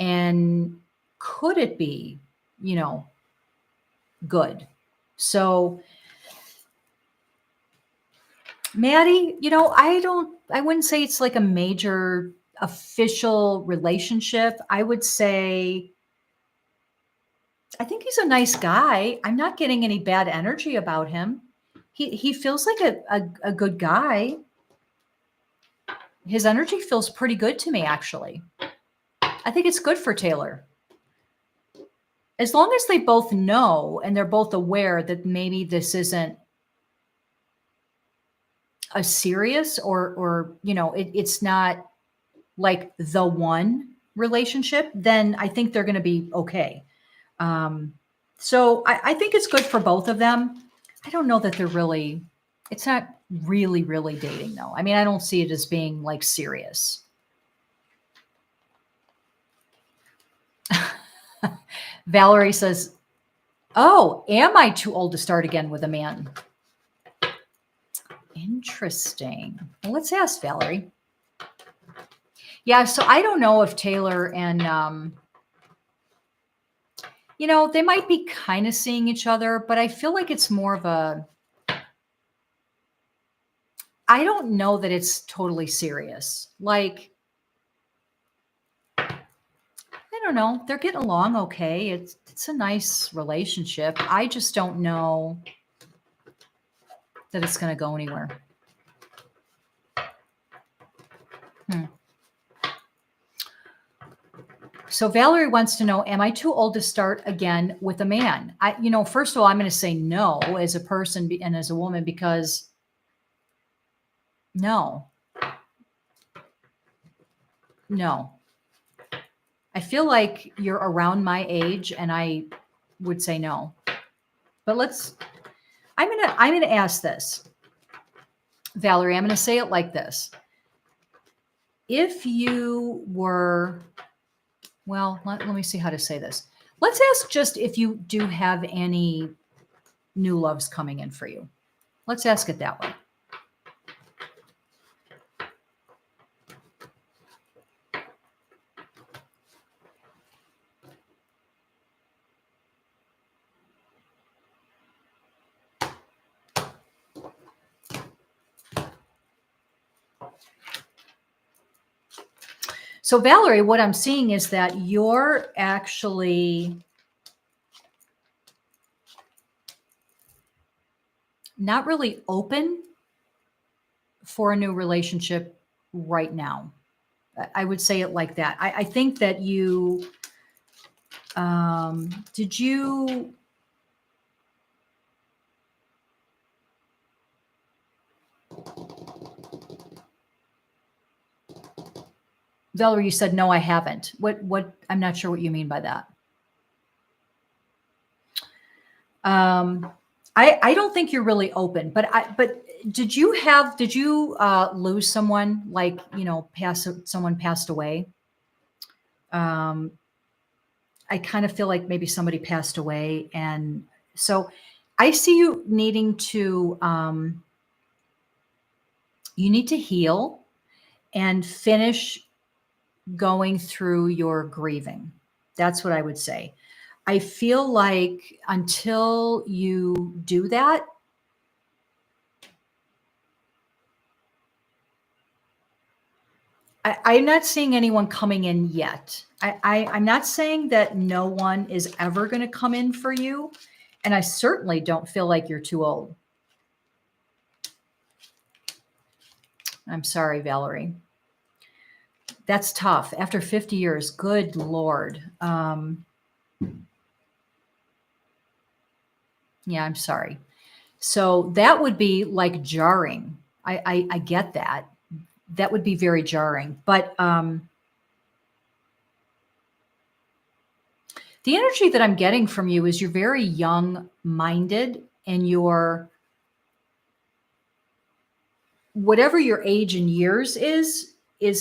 Speaker 1: And could it be, good? So Maddie, I wouldn't say it's like a major official relationship. I would say I think he's a nice guy. I'm not getting any bad energy about him. He feels like a good guy. His energy feels pretty good to me, actually. I think it's good for Taylor. As long as they both know and they're both aware that maybe this isn't a serious or it's not like the one relationship, then I think they're going to be okay. So I think it's good for both of them. I don't know that it's not really, really dating though. I mean, I don't see it as being like serious. Valerie says, oh, am I too old to start again with a man? Interesting. Well, let's ask Valerie. Yeah, so I don't know if Taylor and, they might be kind of seeing each other, but I feel like it's more of I don't know that it's totally serious. Like, I don't know. They're getting along okay. It's a nice relationship. I just don't know that it's going to go anywhere. So Valerie wants to know, am I too old to start again with a man? First of all, I'm going to say no as a person and as a woman, because no. I feel like you're around my age and I would say no. But I'm going to ask this. Valerie, I'm going to say it like this. If you were, well, let me see how to say this. Let's ask just if you do have any new love's coming in for you? Let's ask it that way. So Valerie, what I'm seeing is that you're actually not really open for a new relationship right now. I would say it like that. I think that you, did you, Valerie, you said, no, I haven't. I'm not sure what you mean by that. I don't think you're really open, but did you lose someone, like, someone passed away? I kind of feel like maybe somebody passed away. And so I see you needing to, you need to heal and finish going through your grieving. That's what I would say. I feel like until you do that, I'm not seeing anyone coming in yet. I'm not saying that no one is ever going to come in for you. And I certainly don't feel like you're too old. I'm sorry, Valerie. That's tough. After 50 years, good Lord. Yeah, I'm sorry. So that would be like jarring. I get that. That would be very jarring. But the energy that I'm getting from you is you're very young-minded, and you're, whatever your age in years is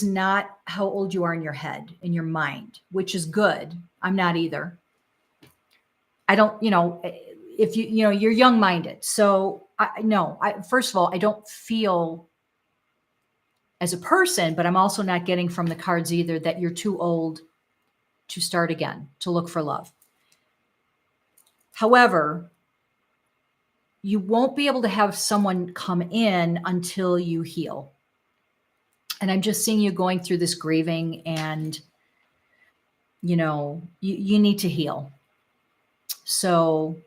Speaker 1: not how old you are in your head, in your mind, which is good. I'm not either. I don't, if you're young-minded. So first of all, I don't feel as a person, but I'm also not getting from the cards either that you're too old to start again, to look for love. However, you won't be able to have someone come in until you heal. And I'm just seeing you going through this grieving, and, you need to heal. So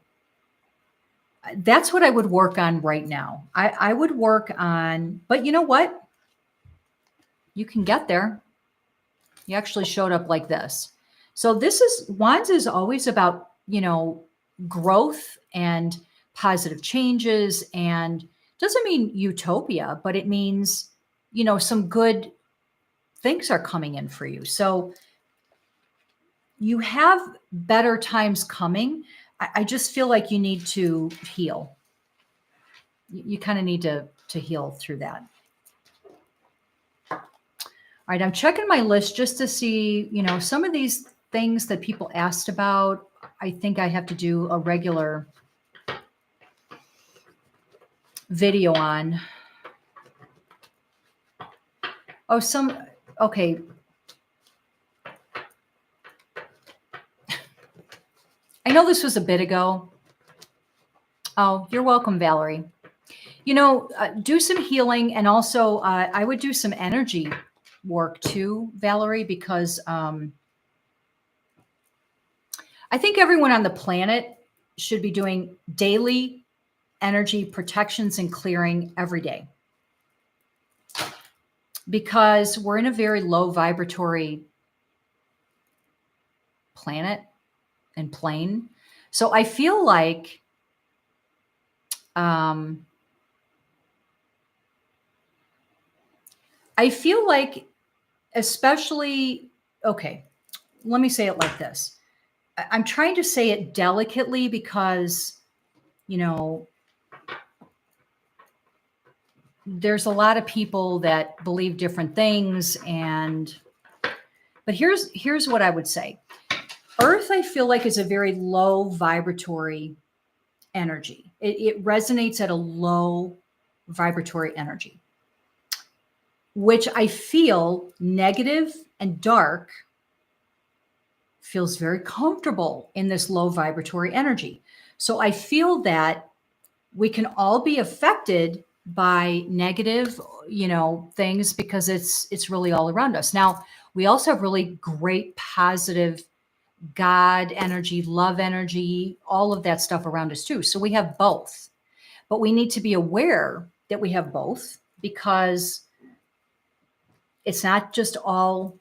Speaker 1: that's what I would work on right now. I would work on, but you know what? You can get there. You actually showed up like this. So Wands is always about, growth and positive changes, and doesn't mean utopia, but it means, some good things are coming in for you. So you have better times coming. I just feel like you need to heal. You kind of need to heal through that. All right, I'm checking my list just to see, some of these things that people asked about. I think I have to do a regular video on. Oh, okay. I know this was a bit ago. Oh, you're welcome, Valerie. Do some healing, and also I would do some energy work too, Valerie, because I think everyone on the planet should be doing daily energy protections and clearing every day, because we're in a very low vibratory planet and plane. So I feel like especially, okay, let me say it like this. I'm trying to say it delicately because, there's a lot of people that believe different things, but here's what I would say. Earth, I feel like, is a very low vibratory energy. It resonates at a low vibratory energy, which I feel negative and dark feels very comfortable in this low vibratory energy. So I feel that we can all be affected by negative, things because it's really all around us. Now, we also have really great positive God energy, love energy, all of that stuff around us too. So we have both. But we need to be aware that we have both because it's not just all,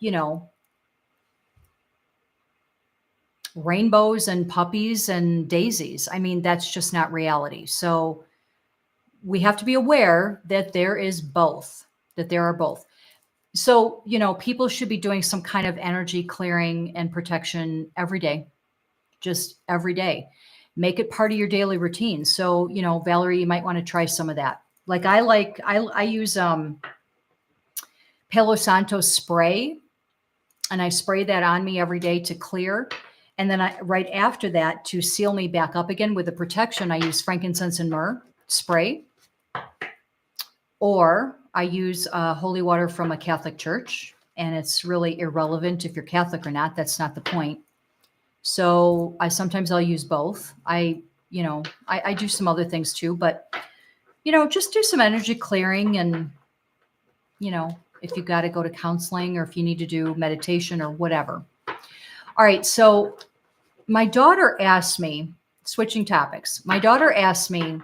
Speaker 1: rainbows and puppies and daisies. I mean, that's just not reality. So we have to be aware that there is both, that there are both. So, people should be doing some kind of energy clearing and protection every day, just every day. Make it part of your daily routine. So, Valerie, you might want to try some of that. Like I use Palo Santo spray, and I spray that on me every day to clear. And then right after that, to seal me back up again with the protection, I use frankincense and myrrh spray, or I use holy water from a Catholic church. And it's really irrelevant if you're Catholic or not. That's not the point. So sometimes I'll use both. I do some other things too, but just do some energy clearing, and if you got to go to counseling or if you need to do meditation or whatever. All right. So my daughter asked me, switching topics, my daughter asked me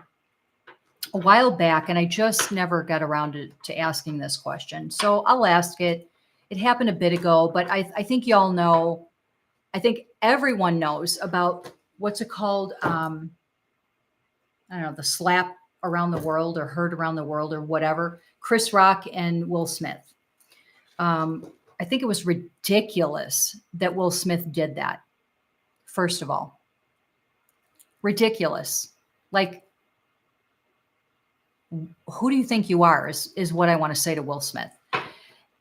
Speaker 1: a while back, and I just never got around to asking this question. So I'll ask it. It happened a bit ago, but I think y'all know, I think everyone knows about what's it called? I don't know, the slap around the world or heard around the world or whatever. Chris Rock and Will Smith. I think it was ridiculous that Will Smith did that. First of all, ridiculous. Like, who do you think you are is what I want to say to Will Smith.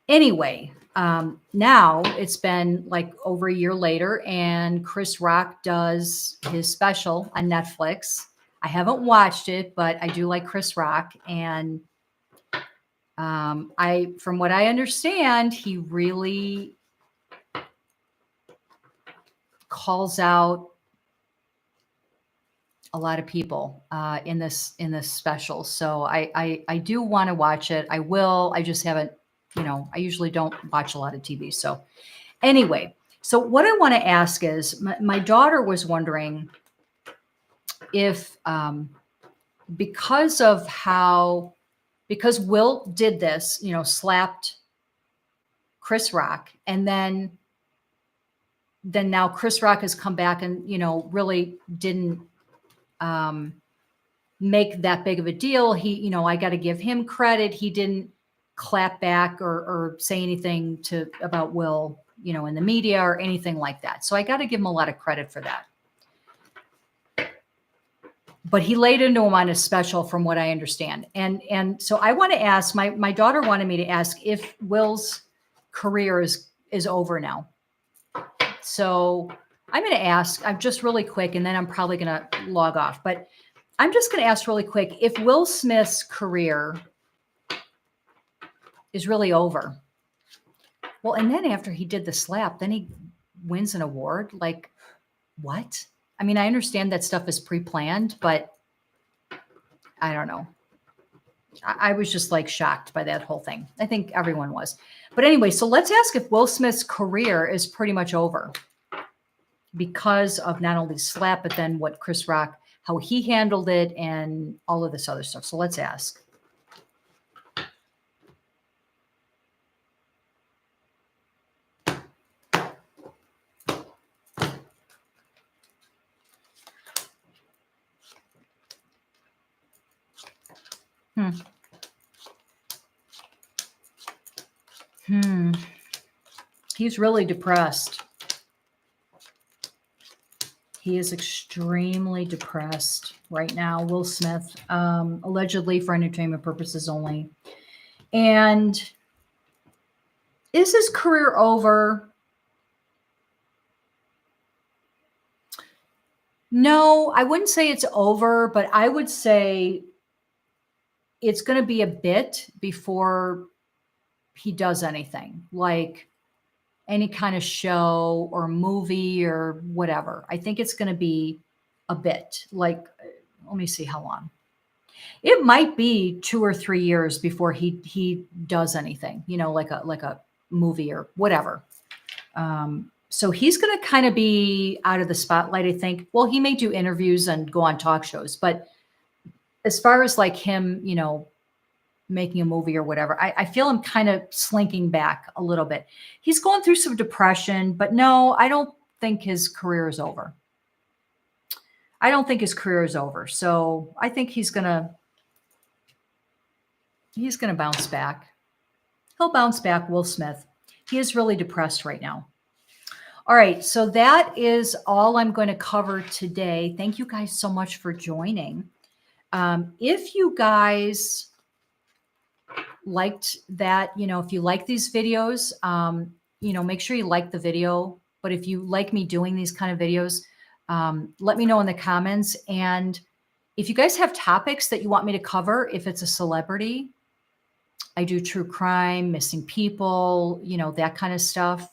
Speaker 1: Anyway, now it's been like over a year later, and Chris Rock does his special on Netflix. I haven't watched it, but I do like Chris Rock. And from what I understand, he really calls out a lot of people in this special. So I do want to watch it. I will. I just haven't. I usually don't watch a lot of TV. So anyway, so what I want to ask is, my daughter was wondering if because Will did this, slapped Chris Rock, and then now Chris Rock has come back and really didn't make that big of a deal. He, I got to give him credit. He didn't clap back or say anything about Will, in the media or anything like that. So I got to give him a lot of credit for that. But he laid into him on a special, from what I understand. And so I want to ask, my daughter wanted me to ask if Will's career is over now. So I'm going to ask, I'm just really quick, and then I'm probably going to log off. But I'm just going to ask really quick if Will Smith's career is really over. Well, and then after he did the slap, then he wins an award. Like, what? I mean, I understand that stuff is pre-planned, but I don't know. I was just like shocked by that whole thing. I think everyone was. But anyway, so let's ask if Will Smith's career is pretty much over because of not only slap, but then what Chris Rock, how he handled it, and all of this other stuff. So let's ask. He's really depressed. He is extremely depressed right now, Will Smith, allegedly for entertainment purposes only. And is his career over? No, I wouldn't say it's over, but I would say it's going to be a bit before he does anything like any kind of show or movie or whatever. I think it's going to be a bit like, let me see how long. It might be 2 or 3 years before he does anything, like a movie or whatever. So he's going to kind of be out of the spotlight, I think. Well, he may do interviews and go on talk shows, but as far as like him, making a movie or whatever, I feel him kind of slinking back a little bit. He's going through some depression, but no, I don't think his career is over. I don't think his career is over. So I think he's gonna bounce back. He'll bounce back, Will Smith. He is really depressed right now. All right, so that is all I'm going to cover today. Thank you guys so much for joining. If you guys liked that, if you like these videos, make sure you like the video. But if you like me doing these kind of videos, let me know in the comments. And if you guys have topics that you want me to cover, if it's a celebrity, I do true crime, missing people, that kind of stuff,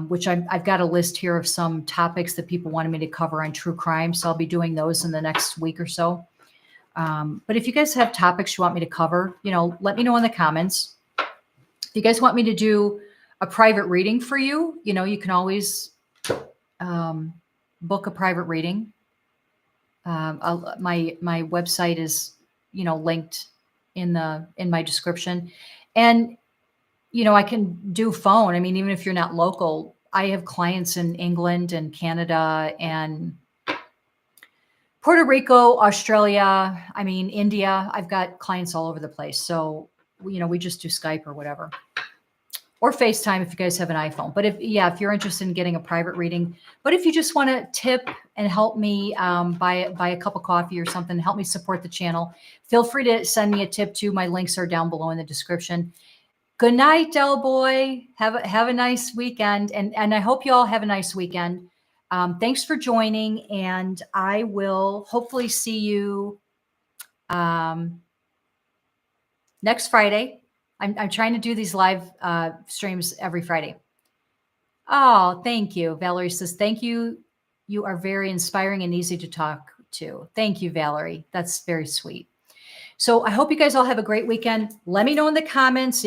Speaker 1: which I've got a list here of some topics that people wanted me to cover on true crime. So I'll be doing those in the next week or so. But if you guys have topics you want me to cover, let me know in the comments. If you guys want me to do a private reading for you, you can always book a private reading. My website is, linked in my description. And, I can do phone. I mean, even if you're not local, I have clients in England and Canada and Puerto Rico, Australia, India. I've got clients all over the place. So, we just do Skype or whatever, or FaceTime if you guys have an iPhone. But if you're interested in getting a private reading, but if you just want to tip and help me buy a cup of coffee or something, help me support the channel, feel free to send me a tip too. My links are down below in the description. Good night, Del Boy. Have a nice weekend. And I hope you all have a nice weekend. Thanks for joining, and I will hopefully see you next Friday. I'm trying to do these live streams every Friday. Oh, thank you. Valerie says, thank you. You are very inspiring and easy to talk to. Thank you, Valerie. That's very sweet. So I hope you guys all have a great weekend. Let me know in the comments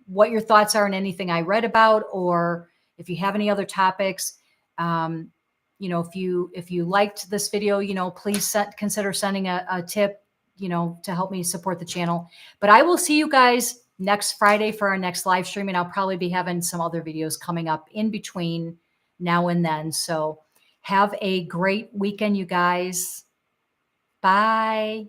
Speaker 1: what your thoughts are on anything I read about, or if you have any other topics. If you liked this video, please consider sending a tip, to help me support the channel. But I will see you guys next Friday for our next live stream, and I'll probably be having some other videos coming up in between now and then. So have a great weekend, you guys. Bye.